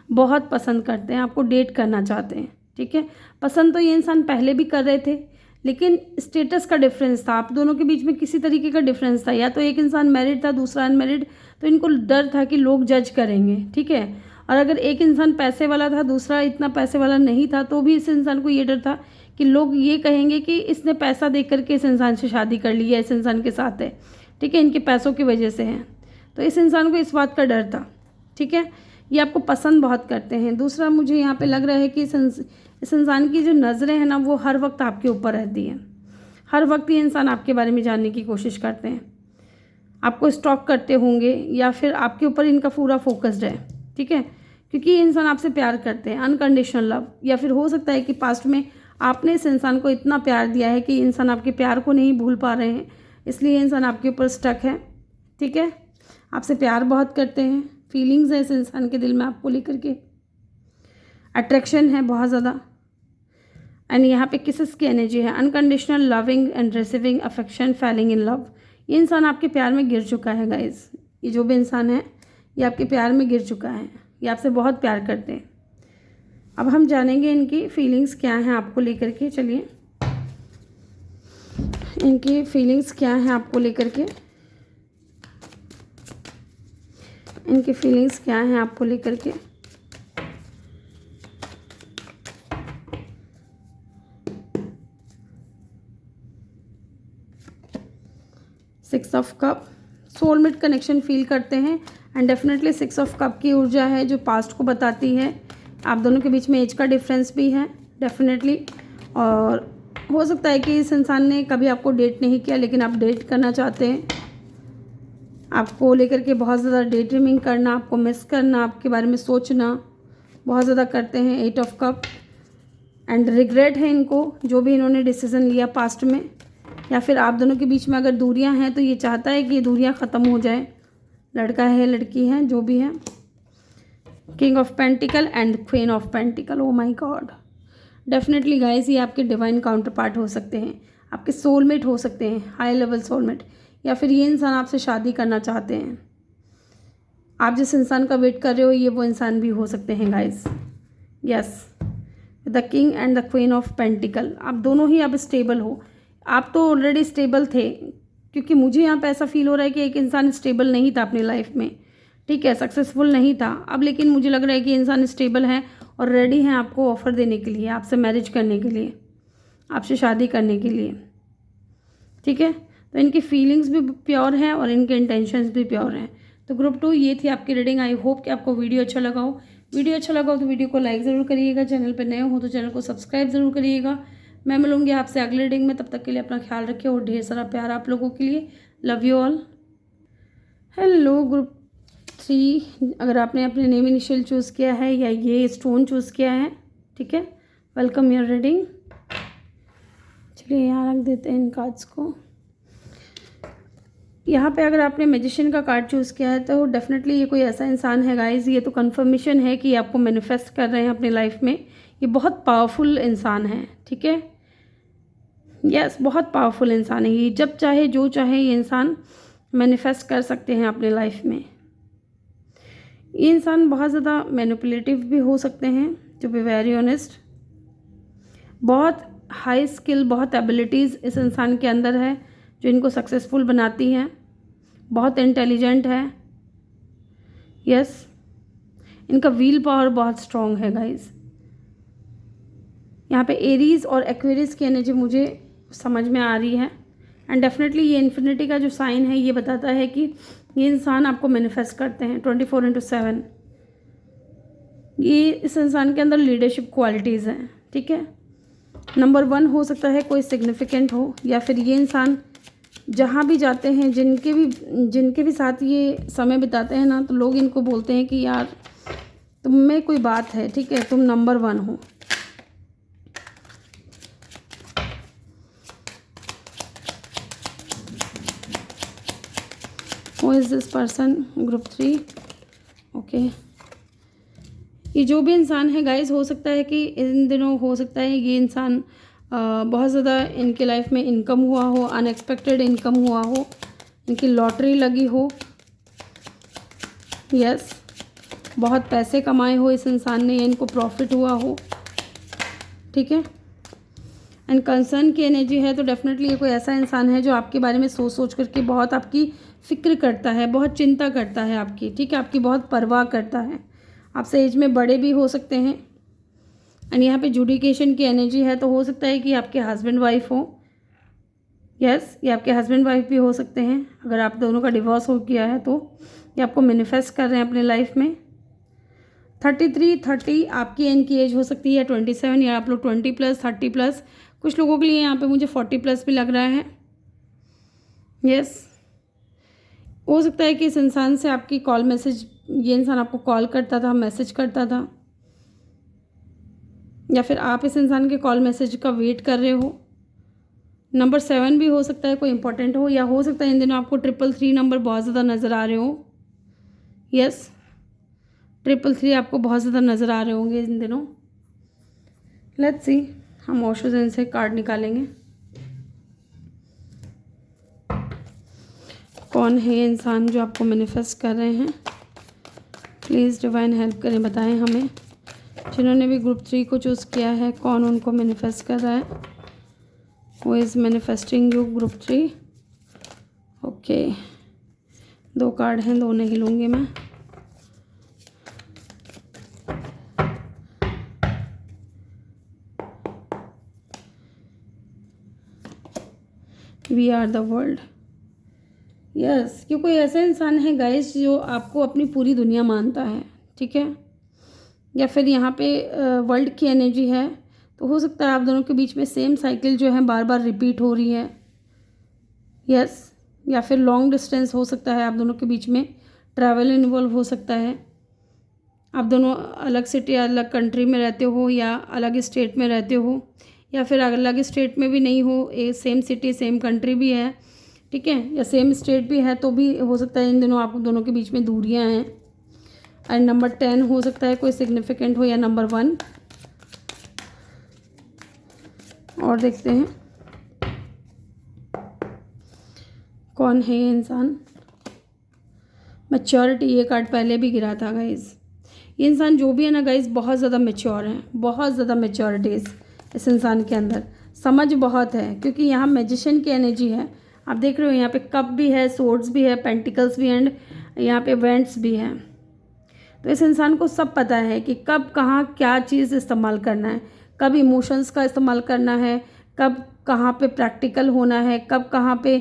बहुत पसंद करते हैं, आपको डेट करना चाहते हैं, ठीक है। पसंद तो ये इंसान पहले भी कर रहे थे, लेकिन स्टेटस का डिफरेंस था, आप दोनों के बीच में किसी तरीके का डिफरेंस था। या तो एक इंसान मैरिड था, दूसरा अनमैरिड, तो इनको डर था कि लोग जज करेंगे, ठीक है। और अगर एक इंसान पैसे वाला था, दूसरा इतना पैसे वाला नहीं था, तो भी इस इंसान को ये डर था कि लोग ये कहेंगे कि इसने पैसा दे करके इस इंसान से शादी कर ली है, इस इंसान के साथ है, ठीक है, इनके पैसों की वजह से है। तो इस इंसान को इस बात का डर था, ठीक है। ये आपको पसंद बहुत करते हैं। दूसरा मुझे यहाँ पे लग रहा है कि इस इंसान की जो नज़रें हैं ना वो हर वक्त आपके ऊपर रहती हैं। हर वक्त ये इंसान आपके बारे में जानने की कोशिश करते हैं, आपको स्टॉक करते होंगे या फिर आपके ऊपर इनका पूरा फोकस्ड है, ठीक है, क्योंकि ये इंसान आपसे प्यार करते हैं, अनकंडीशनल लव। या फिर हो सकता है कि पास्ट में आपने इस इंसान को इतना प्यार दिया है कि इंसान आपके प्यार को नहीं भूल पा रहे हैं, इसलिए इंसान आपके ऊपर स्टक है, ठीक है। आपसे प्यार बहुत करते हैं, फीलिंग्स है इस इंसान के दिल में आपको लेकर के, अट्रैक्शन है बहुत ज़्यादा। एंड यहाँ पे किसेस की एनर्जी है, unconditional loving and receiving affection, falling in love. ये इंसान आपके प्यार में गिर चुका है गाइस, ये जो भी इंसान है ये आपके प्यार में गिर चुका है, ये आपसे बहुत प्यार करते हैं। अब हम जानेंगे इनकी फीलिंग्स क्या हैं आपको लेकर के। चलिए इनकी फीलिंग्स क्या हैं आपको लेकर के, इनकी फीलिंग्स क्या हैं आपको लेकर के। Six of cup, soulmate connection feel करते हैं and definitely six of cup की ऊर्जा है जो पास्ट को बताती है। आप दोनों के बीच में एज का डिफरेंस भी है डेफिनेटली, और हो सकता है कि इस इंसान ने कभी आपको डेट नहीं किया लेकिन आप डेट करना चाहते हैं। आपको लेकर के बहुत ज़्यादा डे ड्रीमिंग करना, आपको मिस करना, आपके बारे में सोचना बहुत ज़्यादा करते हैं। Eight of cup and regret है इनको जो भी इन्होंने डिसीज़न लिया पास्ट में, या फिर आप दोनों के बीच में अगर दूरियां हैं तो ये चाहता है कि ये दूरियां ख़त्म हो जाए, लड़का है लड़की है जो भी है। King of pentacle and queen of pentacle, oh my God. Definitely guys ये आपके डिवाइन काउंटर पार्ट हो सकते हैं, आपके सोलमेट हो सकते हैं, हाई लेवल सोलमेट, या फिर ये इंसान आपसे शादी करना चाहते हैं। आप जिस इंसान का वेट कर रहे हो ये वो इंसान भी हो सकते हैं guys. Yes, the king and the queen of pentacle, आप दोनों ही अब स्टेबल हो। आप तो ऑलरेडी स्टेबल थे, क्योंकि मुझे यहाँ पे ऐसा फील हो रहा है कि एक इंसान स्टेबल नहीं था अपनी लाइफ में, ठीक है, सक्सेसफुल नहीं था। अब लेकिन मुझे लग रहा है कि इंसान स्टेबल है और रेडी हैं आपको ऑफ़र देने के लिए, आपसे मैरिज करने के लिए, आपसे शादी करने के लिए, ठीक है। तो इनकी फीलिंग्स भी प्योर हैं और इनके इंटेंशंस भी प्योर हैं। तो ग्रुप 2 ये थी आपकी रीडिंग। आई होप कि आपको वीडियो अच्छा लगा हो। वीडियो अच्छा लगा हो तो वीडियो को लाइक ज़रूर करिएगा, चैनल पर नए हो तो चैनल को सब्सक्राइब ज़रूर करिएगा। मैं मिलूंगी आपसे अगले रीडिंग में, तब तक के लिए अपना ख्याल रखिए और ढेर सारा प्यार आप लोगों के लिए। Love you all. Hello group 3, अगर आपने अपने नेम इनिशियल चूज़ किया है या ये स्टोन चूज़ किया है, ठीक है, वेलकम योर रीडिंग। चलिए यहाँ रख देते हैं इन कार्ड्स को। यहाँ पे अगर आपने मैजिशियन का कार्ड चूज़ किया है तो डेफिनेटली ये कोई ऐसा इंसान है गाइज, ये तो कंफर्मेशन है कि आपको मैनिफेस्ट कर रहे हैं अपनी लाइफ में। ये बहुत पावरफुल इंसान है, ठीक है, यस, बहुत पावरफुल इंसान है ये। जब चाहे जो चाहे ये इंसान मैनिफेस्ट कर सकते हैं अपने लाइफ में। ये इंसान बहुत ज़्यादा मैनिपुलेटिव भी हो सकते हैं, टू बी वेरी ऑनेस्ट। बहुत हाई स्किल, बहुत एबिलिटीज़ इस इंसान के अंदर है जो इनको सक्सेसफुल बनाती हैं। बहुत इंटेलिजेंट है, यस, इनका व्हील पावर बहुत स्ट्रॉन्ग है गाइज। यहाँ पे एरीज और एक्वेरियस की एनर्जी मुझे समझ में आ रही है एंड डेफिनेटली ये इन्फिनिटी का जो साइन है ये बताता है कि ये इंसान आपको मैनिफेस्ट करते हैं 24/7। ये इस इंसान के अंदर लीडरशिप क्वालिटीज़ हैं, ठीक है। नंबर 1 हो सकता है कोई सिग्निफिकेंट हो, या फिर ये इंसान जहाँ भी जाते हैं, जिनके भी साथ ये समय बिताते हैं ना, तो लोग इनको बोलते हैं कि यार तुम में कोई बात है, ठीक है, तुम नंबर 1 हो। Who is this person? Group 3, okay. ये जो भी इंसान है गाइज, हो सकता है कि इन दिनों हो सकता है ये इंसान बहुत ज़्यादा इनके लाइफ में इनकम हुआ हो, अनएक्सपेक्टेड इनकम हुआ हो, इनकी लॉटरी लगी हो, यस, बहुत पैसे कमाए हो इस इंसान ने, इनको प्रॉफिट हुआ हो, ठीक है। एंड कंसर्न की एनर्जी है तो डेफिनेटली ये कोई ऐसा इंसान है जो आपके बारे में सोच सोच करके बहुत आपकी फ़िक्र करता है, बहुत चिंता करता है आपकी, ठीक है, आपकी बहुत परवाह करता है। आपसे एज में बड़े भी हो सकते हैं। एंड यहाँ पे जुडिकेशन की एनर्जी है तो हो सकता है कि आपके हस्बैंड वाइफ हो, यस, ये आपके हस्बैंड वाइफ भी हो सकते हैं। अगर आप दोनों का डिवोर्स हो गया है तो ये आपको मैनिफेस्ट कर रहे हैं अपने लाइफ में। 33-30 आपकी इनकी एज हो सकती है, 27, या आप लोग 20+, 30+, कुछ लोगों के लिए यहाँ पे मुझे 40+ भी लग रहा है, यस। हो सकता है कि इस इंसान से आपकी कॉल मैसेज, ये इंसान आपको कॉल करता था, मैसेज करता था, या फिर आप इस इंसान के कॉल मैसेज का वेट कर रहे हो। नंबर 7 भी हो सकता है कोई इंपॉर्टेंट हो, या हो सकता है इन दिनों आपको 333 नंबर बहुत ज़्यादा नज़र आ रहे हो, यस, 333 आपको बहुत ज़्यादा नज़र आ रहे होंगे इन दिनों। लेट्स सी, हम ओशोजन से कार्ड निकालेंगे। कौन है ये इंसान जो आपको मैनिफेस्ट कर रहे हैं? प्लीज़ डिवाइन हेल्प करें, बताएं हमें। जिन्होंने भी ग्रुप 3 को चूज़ किया है, कौन उनको मैनिफेस्ट कर रहा है? Who is manifesting you group 3। Okay, 2 card हैं, 2 नहीं लूँगी मैं। We are the world. Yes, कि कोई ऐसा इंसान है गाइस जो आपको अपनी पूरी दुनिया मानता है, ठीक है, या फिर यहाँ पे वर्ल्ड की एनर्जी है। तो हो सकता है आप दोनों के बीच में सेम साइकिल जो है बार बार रिपीट हो रही है। यस, या फिर लॉन्ग डिस्टेंस हो सकता है आप दोनों के बीच में, ट्रैवल इन्वॉल्व हो सकता है। आप दोनों अलग सिटी अलग कंट्री में रहते हो या अलग स्टेट में रहते हो, या फिर अलग स्टेट में भी नहीं हो, सेम सिटी सेम कंट्री भी है, ठीक है, या सेम स्टेट भी है तो भी हो सकता है इन दिनों आप दोनों के बीच में दूरियां हैं। एंड नंबर 10 हो सकता है कोई सिग्निफिकेंट हो, या नंबर 1। और देखते हैं कौन है ये इंसान। मैच्योरिटी, ये कार्ड पहले भी गिरा था गाइज। ये इंसान जो भी है ना गाइज, बहुत ज़्यादा मैच्योर है, बहुत ज़्यादा मैच्योरिटीज़ इस इंसान के अंदर, समझ बहुत है, क्योंकि यहाँ मैजिशियन की एनर्जी है। आप देख रहे हो यहाँ पे कप भी है, सोर्ड्स भी है, पेंटिकल्स भी, एंड यहाँ पे वेंट्स भी है। तो इस इंसान को सब पता है कि कब कहाँ क्या चीज़ इस्तेमाल करना है, कब इमोशंस का इस्तेमाल करना है, कब कहाँ पे प्रैक्टिकल होना है, कब कहाँ पे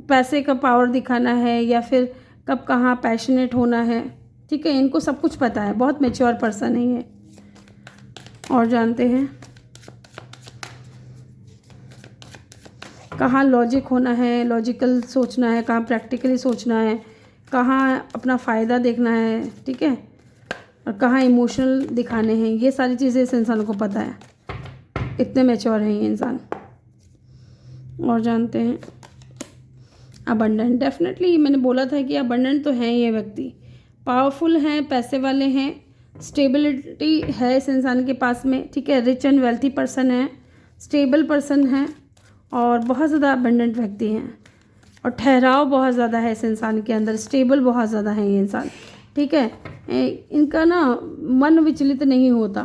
पैसे का पावर दिखाना है, या फिर कब कहाँ पैशनेट होना है, ठीक है, इनको सब कुछ पता है। बहुत मैच्योर पर्सन है ये। और जानते हैं कहाँ लॉजिक होना है, लॉजिकल सोचना है, कहाँ प्रैक्टिकली सोचना है, कहाँ अपना फ़ायदा देखना है, ठीक है, और कहाँ इमोशनल दिखाने हैं, ये सारी चीज़ें इस इंसान को पता है। इतने मैच्योर हैं ये इंसान। और जानते हैं अबंडेंट, डेफिनेटली मैंने बोला था कि अबंडेंट तो हैं ये व्यक्ति, पावरफुल हैं, पैसे वाले हैं, स्टेबिलिटी है इस इंसान के पास में, ठीक है, रिच एंड वेल्थी पर्सन है, स्टेबल पर्सन है, और बहुत ज़्यादा अबंडेंट व्यक्ति हैं, और ठहराव बहुत ज़्यादा है इस इंसान के अंदर, स्टेबल बहुत ज़्यादा है ये इंसान, ठीक है। इनका ना मन विचलित नहीं होता,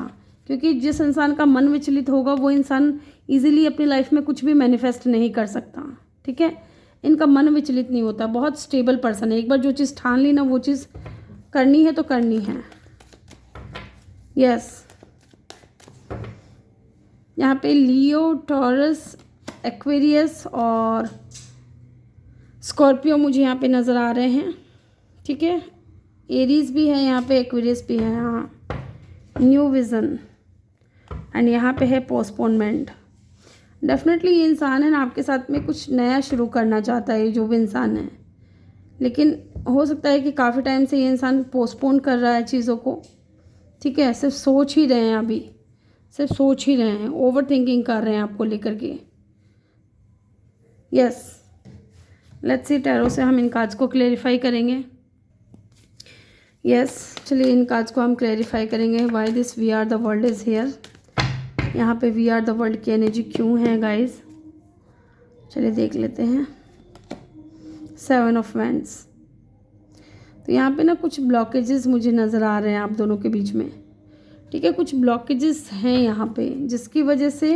क्योंकि जिस इंसान का मन विचलित होगा वो इंसान इजीली अपनी लाइफ में कुछ भी मैनिफेस्ट नहीं कर सकता, ठीक है। इनका मन विचलित नहीं होता, बहुत स्टेबल पर्सन है। एक बार जो चीज़ ठान ली ना, वो चीज़ करनी है तो करनी है। यस, यहाँ पे लियो, टॉरस, एक्वेरियस और स्कॉर्पियो मुझे यहाँ पे नज़र आ रहे हैं, ठीक है। एरीज भी है यहाँ पे, एक्वेरियस भी है, हाँ, न्यू विज़न, एंड यहाँ पे है पोस्टपोनमेंट। डेफिनेटली ये इंसान है ना आपके साथ में कुछ नया शुरू करना चाहता है, जो भी इंसान है, लेकिन हो सकता है कि काफ़ी टाइम से ये इंसान पोस्टपोन कर रहा है चीज़ों को, ठीक है, सिर्फ सोच ही रहे हैं, अभी सिर्फ सोच ही रहे हैं, ओवर थिंकिंग कर रहे हैं आपको लेकर के। यस, लेट्स सी, टैरो से हम इन कार्ड्स को क्लेरिफाई करेंगे। यस, चलिए इन कार्ड्स को हम क्लेरिफाई करेंगे। Why this we are the world is here, यहाँ पे वी आर द वर्ल्ड की एनर्जी क्यों है गाइस, चलिए देख लेते हैं। 7 ऑफ वैंड्स, तो यहाँ पे ना कुछ ब्लॉकेजेस मुझे नज़र आ रहे हैं आप दोनों के बीच में, ठीक है, कुछ ब्लॉकेजेस हैं यहाँ पे, जिसकी वजह से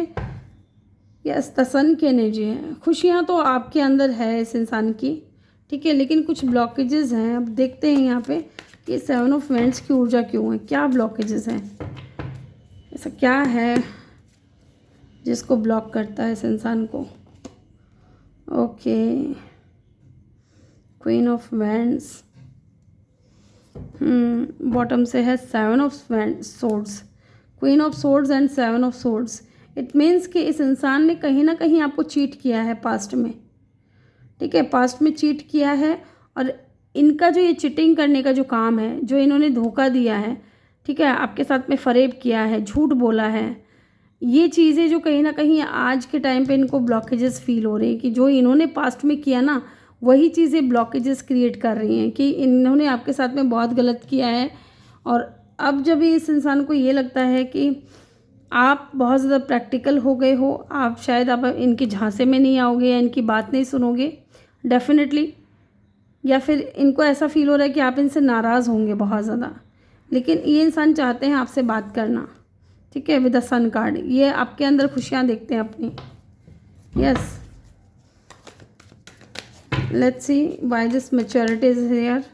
यस तसन की एनर्जी है। खुशियाँ तो आपके अंदर है इस इंसान की, ठीक है, लेकिन कुछ ब्लॉकेजेस हैं। अब देखते हैं यहाँ पे कि 7 ऑफ वैंड्स की ऊर्जा क्यों है, क्या ब्लॉकेजेस हैं, ऐसा क्या है जिसको ब्लॉक करता है इस इंसान को। Okay, queen of wands, bottom से है 7 of swords, queen of swords and 7 of swords. It means कि इस इंसान ने कहीं ना कहीं आपको चीट किया है पास्ट में, ठीक है, पास्ट में चीट किया है, और इनका जो ये चिटिंग करने का जो काम है, जो इन्होंने धोखा दिया है, ठीक है, आपके साथ में फरेब किया है, झूठ बोला है, ये चीज़ें जो कहीं ना कहीं आज के टाइम पे इनको ब्लॉकेजेस फील हो रही हैं कि जो इन्होंने पास्ट में किया ना, वही चीज़ें ब्लॉकेजेस क्रिएट कर रही हैं कि इन्होंने आपके साथ में बहुत गलत किया है। और अब जब इस इंसान को ये लगता है कि आप बहुत ज़्यादा प्रैक्टिकल हो गए हो, आप शायद आप इनके झांसे में नहीं आओगे या इनकी बात नहीं सुनोगे डेफिनेटली, या फिर इनको ऐसा फील हो रहा है कि आप इनसे नाराज़ होंगे बहुत ज़्यादा, लेकिन ये इंसान चाहते हैं आपसे बात करना, ठीक है, विद द सन कार्ड। ये आपके अंदर खुशियाँ देखते हैं अपनी। Yes, let's C why this maturity is here.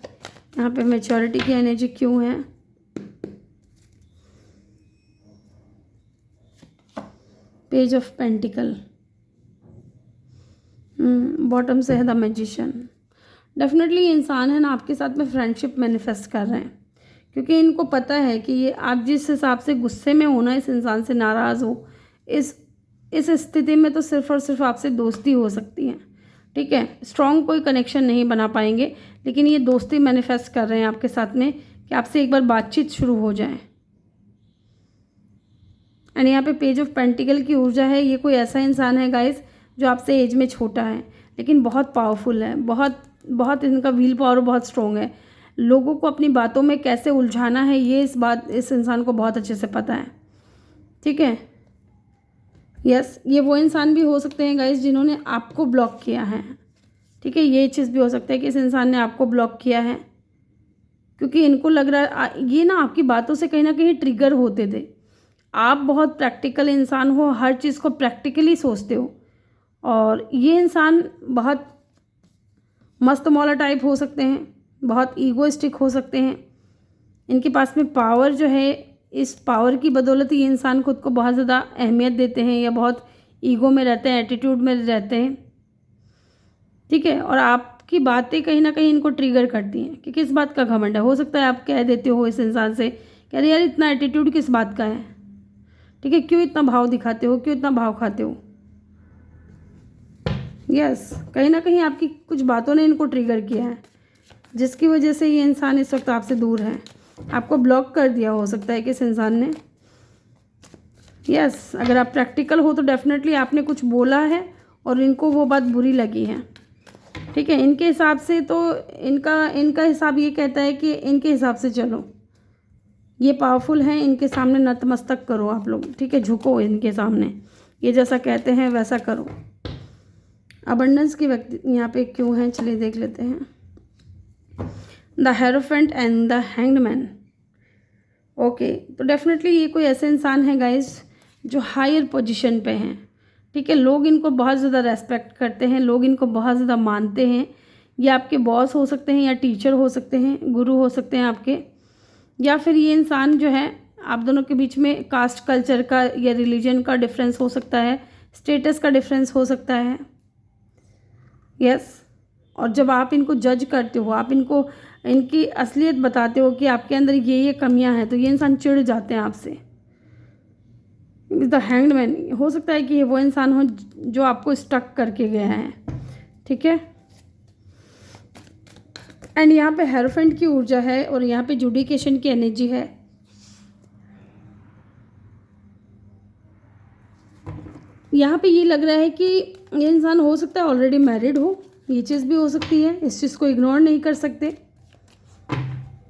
यहाँ पे मैच्योरिटी की एनर्जी क्यों है? पेज ऑफ पेंटिकल, बॉटम से है द मैजिशियन। डेफिनेटली ये इंसान है ना आपके साथ में फ्रेंडशिप मैनिफेस्ट कर रहे हैं, क्योंकि इनको पता है कि ये आप जिस हिसाब से गुस्से में हो ना, इस इंसान से नाराज़ हो, इस स्थिति में तो सिर्फ और सिर्फ आपसे दोस्ती हो सकती है। ठीक है, स्ट्रॉन्ग कोई कनेक्शन नहीं बना पाएंगे, लेकिन ये दोस्ती मैनिफेस्ट कर रहे हैं आपके साथ में कि आपसे एक बार बातचीत शुरू हो जाए। एंड यहाँ पे पेज ऑफ पेंटिकल की ऊर्जा है। ये कोई ऐसा इंसान है गाइस जो आपसे एज में छोटा है, लेकिन बहुत पावरफुल है, बहुत इनका विल पावर बहुत स्ट्रॉन्ग है। लोगों को अपनी बातों में कैसे उलझाना है, ये इस इंसान को बहुत अच्छे से पता है। ठीक है, यस, ये वो इंसान भी हो सकते हैं गाइस जिन्होंने आपको ब्लॉक किया है। ठीक है, ये चीज़ भी हो सकता है कि इस इंसान ने आपको ब्लॉक किया है, क्योंकि इनको लग रहा है ये ना आपकी बातों से कहीं ना कहीं ट्रिगर होते थे। आप बहुत प्रैक्टिकल इंसान हो, हर चीज़ को प्रैक्टिकली सोचते हो, और ये इंसान बहुत मस्त मौला टाइप हो सकते हैं, बहुत ईगोइस्टिक हो सकते हैं। इनके पास में पावर जो है, इस पावर की बदौलत ये इंसान खुद को बहुत ज़्यादा अहमियत देते हैं, या बहुत ईगो में रहते हैं, एटीट्यूड में रहते हैं। ठीक है, और आपकी बातें कहीं ना कहीं इनको ट्रिगर करती हैं कि किस बात का घमंड है। हो सकता है आप कह देते हो इस इंसान से, कह रहे यार इतना एटीट्यूड किस बात का है, ठीक है, क्यों इतना भाव दिखाते हो, क्यों इतना भाव खाते हो। यस, कहीं ना कहीं आपकी कुछ बातों ने इनको ट्रिगर किया है, जिसकी वजह से ये इंसान इस वक्त आपसे दूर है, आपको ब्लॉक कर दिया हो सकता है किस इंसान ने। यस, अगर आप प्रैक्टिकल हो तो डेफिनेटली आपने कुछ बोला है और इनको वो बात बुरी लगी है। ठीक है, इनके हिसाब से तो इनका हिसाब ये कहता है कि इनके हिसाब से चलो, ये पावरफुल हैं, इनके सामने नतमस्तक करो आप लोग। ठीक है, झुको इनके सामने, ये जैसा कहते हैं वैसा करो। अबंडेंस की व्यक्ति यहाँ पे क्यों है, चलिए देख लेते हैं। The hierophant and the hanged man. Okay, तो डेफिनेटली ये कोई ऐसे इंसान है गाइस जो हायर पोजीशन पे हैं। ठीक है, लोग इनको बहुत ज़्यादा रेस्पेक्ट करते हैं, लोग इनको बहुत ज़्यादा मानते हैं। ये आपके बॉस हो सकते हैं, या टीचर हो सकते हैं, गुरु हो सकते हैं आपके, या फिर ये इंसान जो है आप दोनों के बीच में कास्ट कल्चर का या रिलीजन का डिफरेंस हो सकता है, स्टेटस का डिफरेंस हो सकता है। यस, और जब आप इनको जज करते हो, आप इनको इनकी असलियत बताते हो कि आपके अंदर ये कमियां हैं, तो ये इंसान चिढ़ जाते हैं आपसे। द हैंग्ड मैन, हो सकता है कि ये वो इंसान हो जो आपको स्टक करके गया है। ठीक है, एंड यहाँ पे हेरोफेंट की ऊर्जा है, और यहाँ पे जुडिकेशन की एनर्जी है। यहाँ पे ये लग रहा है कि ये इंसान हो सकता है ऑलरेडी मैरिड हो, ये चीज़ भी हो सकती है, इस चीज़ को इग्नोर नहीं कर सकते।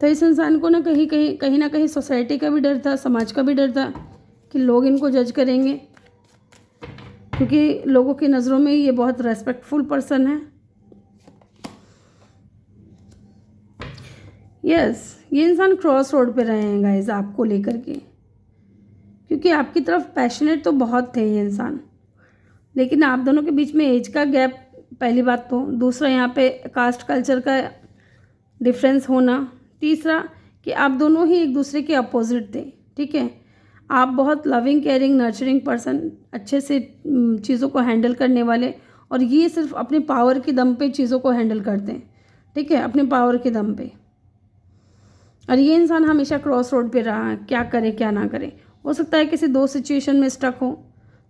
तो इस इंसान को ना कहीं ना कहीं सोसाइटी का भी डर था, समाज का भी डर था कि लोग इनको जज करेंगे, क्योंकि लोगों की नज़रों में ये बहुत रेस्पेक्टफुल पर्सन है। यस, ये इंसान क्रॉस रोड पे रहे हैं गाइस आपको लेकर के, क्योंकि आपकी तरफ पैशनेट तो बहुत थे ये इंसान, लेकिन आप दोनों के बीच में एज का गैप पहली बात तो, दूसरा यहाँ पे कास्ट कल्चर का डिफरेंस होना, तीसरा कि आप दोनों ही एक दूसरे के अपोजिट थे। ठीक है, आप बहुत लविंग केयरिंग नर्चरिंग पर्सन, अच्छे से चीज़ों को हैंडल करने वाले, और ये सिर्फ अपने पावर के दम पे चीज़ों को हैंडल करते हैं। ठीक है, अपने पावर के दम पे। और ये इंसान हमेशा क्रॉस रोड पे रहा है, क्या करे क्या ना करे। हो सकता है किसी दो सिचुएशन में स्टक हो,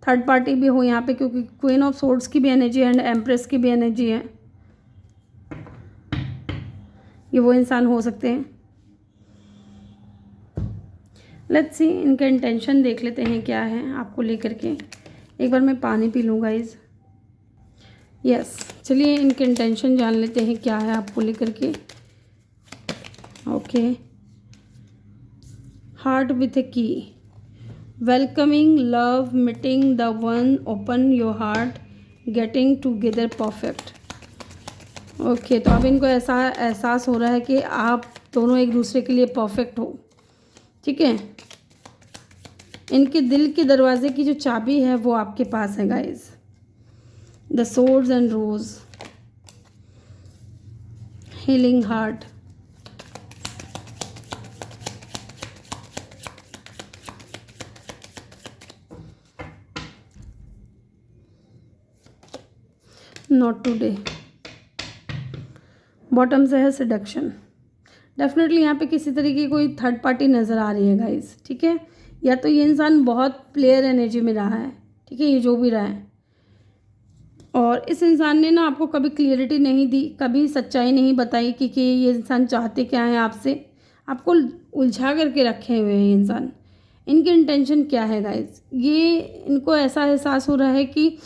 थर्ड पार्टी भी हो यहाँ पे, क्योंकि क्वीन ऑफ सोर्ड्स की भी एनर्जी है एंड एम्प्रेस की भी एनर्जी है। ये वो इंसान हो सकते हैं। लेट्स सी, इनका इंटेंशन देख लेते हैं क्या है आपको लेकर के। एक बार मैं पानी पी लूँ गाइज। यस, चलिए इनके इंटेंशन जान लेते हैं क्या है आपको लेकर के। ओके, हार्ट विथ ए की, welcoming love meeting the one, open your heart, getting together perfect. Okay, तो अब इनको ऐसा एहसास हो रहा है कि आप दोनों एक दूसरे के लिए परफेक्ट हो। ठीक है, इनके दिल के दरवाजे की जो चाबी है वो आपके पास है guys. The swords and rose, healing heart, not today, bottom से है सेडक्शन। डेफिनेटली यहाँ पे किसी तरीके की कोई थर्ड पार्टी नज़र आ रही है गाइस, ठीक है। या तो ये इंसान बहुत प्लेयर एनर्जी में रहा है, ठीक है, ये जो भी रहा है, और इस इंसान ने ना आपको कभी क्लियरिटी नहीं दी, कभी सच्चाई नहीं बताई कि ये इंसान चाहते क्या है आपसे। आपको उलझा करके रखे हुए हैं ये इंसान। इनकी इंटेंशन क्या है गाइस, ये इनको ऐसा एहसास हो रहा है कि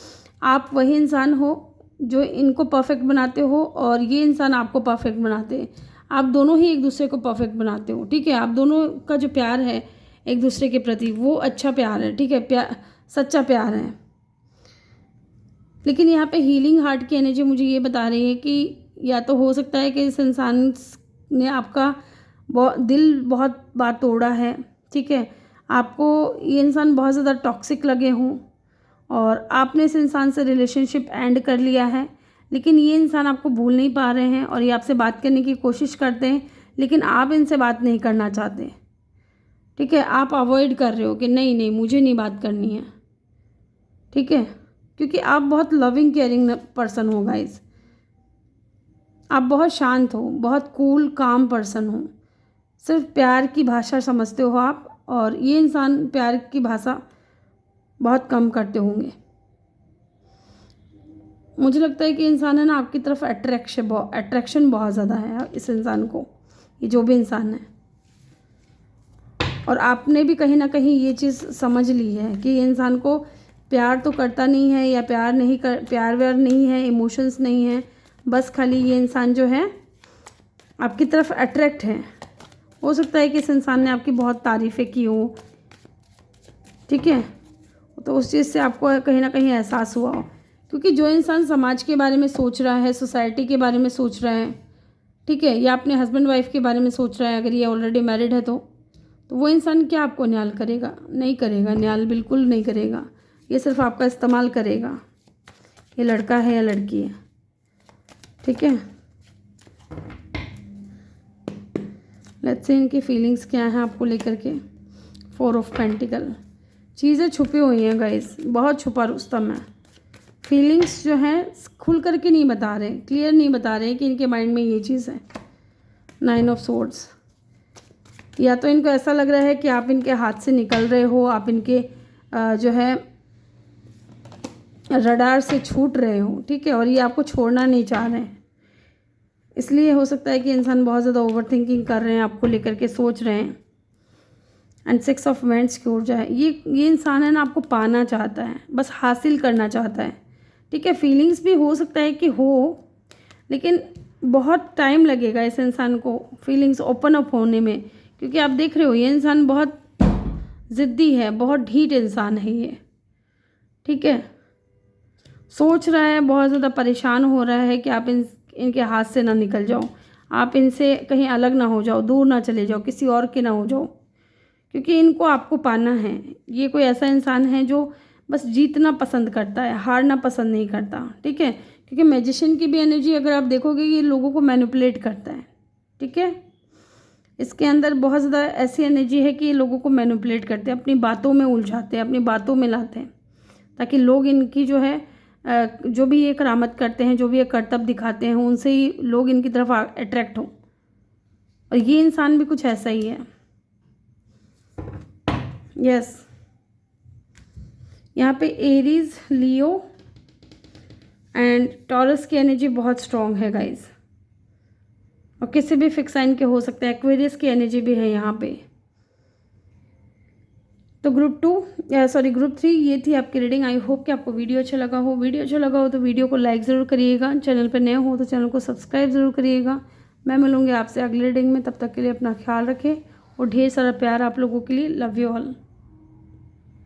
आप वही इंसान हो जो इनको परफेक्ट बनाते हो और ये इंसान आपको परफेक्ट बनाते हैं। आप दोनों ही एक दूसरे को परफेक्ट बनाते हो, ठीक है। आप दोनों का जो प्यार है एक दूसरे के प्रति वो अच्छा प्यार है, ठीक है, प्यार सच्चा प्यार है। लेकिन यहाँ पे हीलिंग हार्ट की एनर्जी मुझे ये बता रही है कि या तो हो सकता है कि इस इंसान ने आपका दिल बहुत बार तोड़ा है, ठीक है। आपको ये इंसान बहुत ज़्यादा टॉक्सिक लगे हों और आपने इस इंसान से रिलेशनशिप एंड कर लिया है, लेकिन ये इंसान आपको भूल नहीं पा रहे हैं और ये आपसे बात करने की कोशिश करते हैं, लेकिन आप इनसे बात नहीं करना चाहते, ठीक है। आप अवॉइड कर रहे हो कि नहीं नहीं मुझे नहीं बात करनी है, ठीक है, क्योंकि आप बहुत लविंग केयरिंग पर्सन हो गाइस। आप बहुत शांत हो, बहुत कूल काम पर्सन हो, सिर्फ प्यार की भाषा समझते हो आप, और ये इंसान प्यार की भाषा बहुत कम करते होंगे। मुझे लगता है कि इंसान है ना आपकी तरफ अट्रैक्शन बहुत ज़्यादा है इस इंसान को, ये जो भी इंसान है, और आपने भी कहीं ना कहीं ये चीज़ समझ ली है कि ये इंसान को प्यार तो करता नहीं है, या प्यार व्यार नहीं है, इमोशंस नहीं है, बस खाली ये इंसान जो है आपकी तरफ अट्रैक्ट है। हो सकता है कि इस इंसान ने आपकी बहुत तारीफ़ें की हो, ठीक है, तो उस चीज़ से आपको कहीं ना कहीं एहसास हुआ हो, क्योंकि जो इंसान समाज के बारे में सोच रहा है, सोसाइटी के बारे में सोच रहा है, ठीक है, या अपने हस्बैंड वाइफ के बारे में सोच रहा है, अगर ये ऑलरेडी मैरिड है तो वो इंसान क्या आपको न्याल करेगा? नहीं करेगा, न्याल बिल्कुल नहीं करेगा, ये सिर्फ आपका इस्तेमाल करेगा। ये लड़का है या लड़की है, ठीक है। लेट्स से इनकी फीलिंग्स क्या हैं आपको लेकर के। 4 ऑफ पेंटिकल, चीज़ें छुपी हुई हैं गाइस, बहुत छुपा रुस्तम है। फीलिंग्स जो हैं खुल करके नहीं बता रहे, क्लियर नहीं बता रहे कि इनके माइंड में ये चीज़ है। 9 ऑफ सोर्ड्स, या तो इनको ऐसा लग रहा है कि आप इनके हाथ से निकल रहे हो, आप इनके जो है रडार से छूट रहे हो, ठीक है, और ये आपको छोड़ना नहीं चाह रहे हैं। इसलिए हो सकता है कि इंसान बहुत ज़्यादा ओवर थिंकिंग कर रहे हैं, आपको लेकर के सोच रहे हैं। एंड 6 ऑफ वेंट्स की ऊर्जा है, ये इंसान है ना आपको पाना चाहता है, बस हासिल करना चाहता है, ठीक है। फीलिंग्स भी हो सकता है कि हो, लेकिन बहुत टाइम लगेगा इस इंसान को फीलिंग्स ओपन अप होने में, क्योंकि आप देख रहे हो ये इंसान बहुत ज़िद्दी है, बहुत ढीठ इंसान है ये, ठीक है। सोच रहा है, बहुत ज़्यादा परेशान हो रहा है कि आप इनके हाथ से ना निकल जाओ, आप इनसे कहीं अलग ना हो जाओ, दूर ना चले जाओ, किसी और के ना हो जाओ, क्योंकि इनको आपको पाना है। ये कोई ऐसा इंसान है जो बस जीतना पसंद करता है, हारना पसंद नहीं करता, ठीक है। क्योंकि मैजिशियन की भी एनर्जी अगर आप देखोगे ये लोगों को मैनिपुलेट करता है, ठीक है। इसके अंदर बहुत ज़्यादा ऐसी एनर्जी है कि ये लोगों को मैनिपुलेट करते हैं, अपनी बातों में उलझाते हैं, अपनी बातों में लाते हैं, ताकि लोग इनकी जो है जो भी ये करामत करते हैं, जो भी ये करतब दिखाते हैं, उनसे ही लोग इनकी तरफ अट्रैक्ट हों। और ये इंसान भी कुछ ऐसा ही है। यस, यहाँ पे एरीज, लियो एंड टॉरस की एनर्जी बहुत स्ट्रॉन्ग है गाइज, और किसी भी फिक्स साइन के हो सकते हैं। एक्वेरियस की एनर्जी भी है यहाँ पे। तो ग्रुप 3 ये थी आपकी रीडिंग। आई होप कि आपको वीडियो अच्छा लगा हो। वीडियो अच्छा लगा हो तो वीडियो को लाइक ज़रूर करिएगा, चैनल पर नए हो तो चैनल को सब्सक्राइब ज़रूर करिएगा। मैं मिलूँगी आपसे अगले रीडिंग में, तब तक के लिए अपना ख्याल रखें और ढेर सारा प्यार आप लोगों के लिए। Love you all.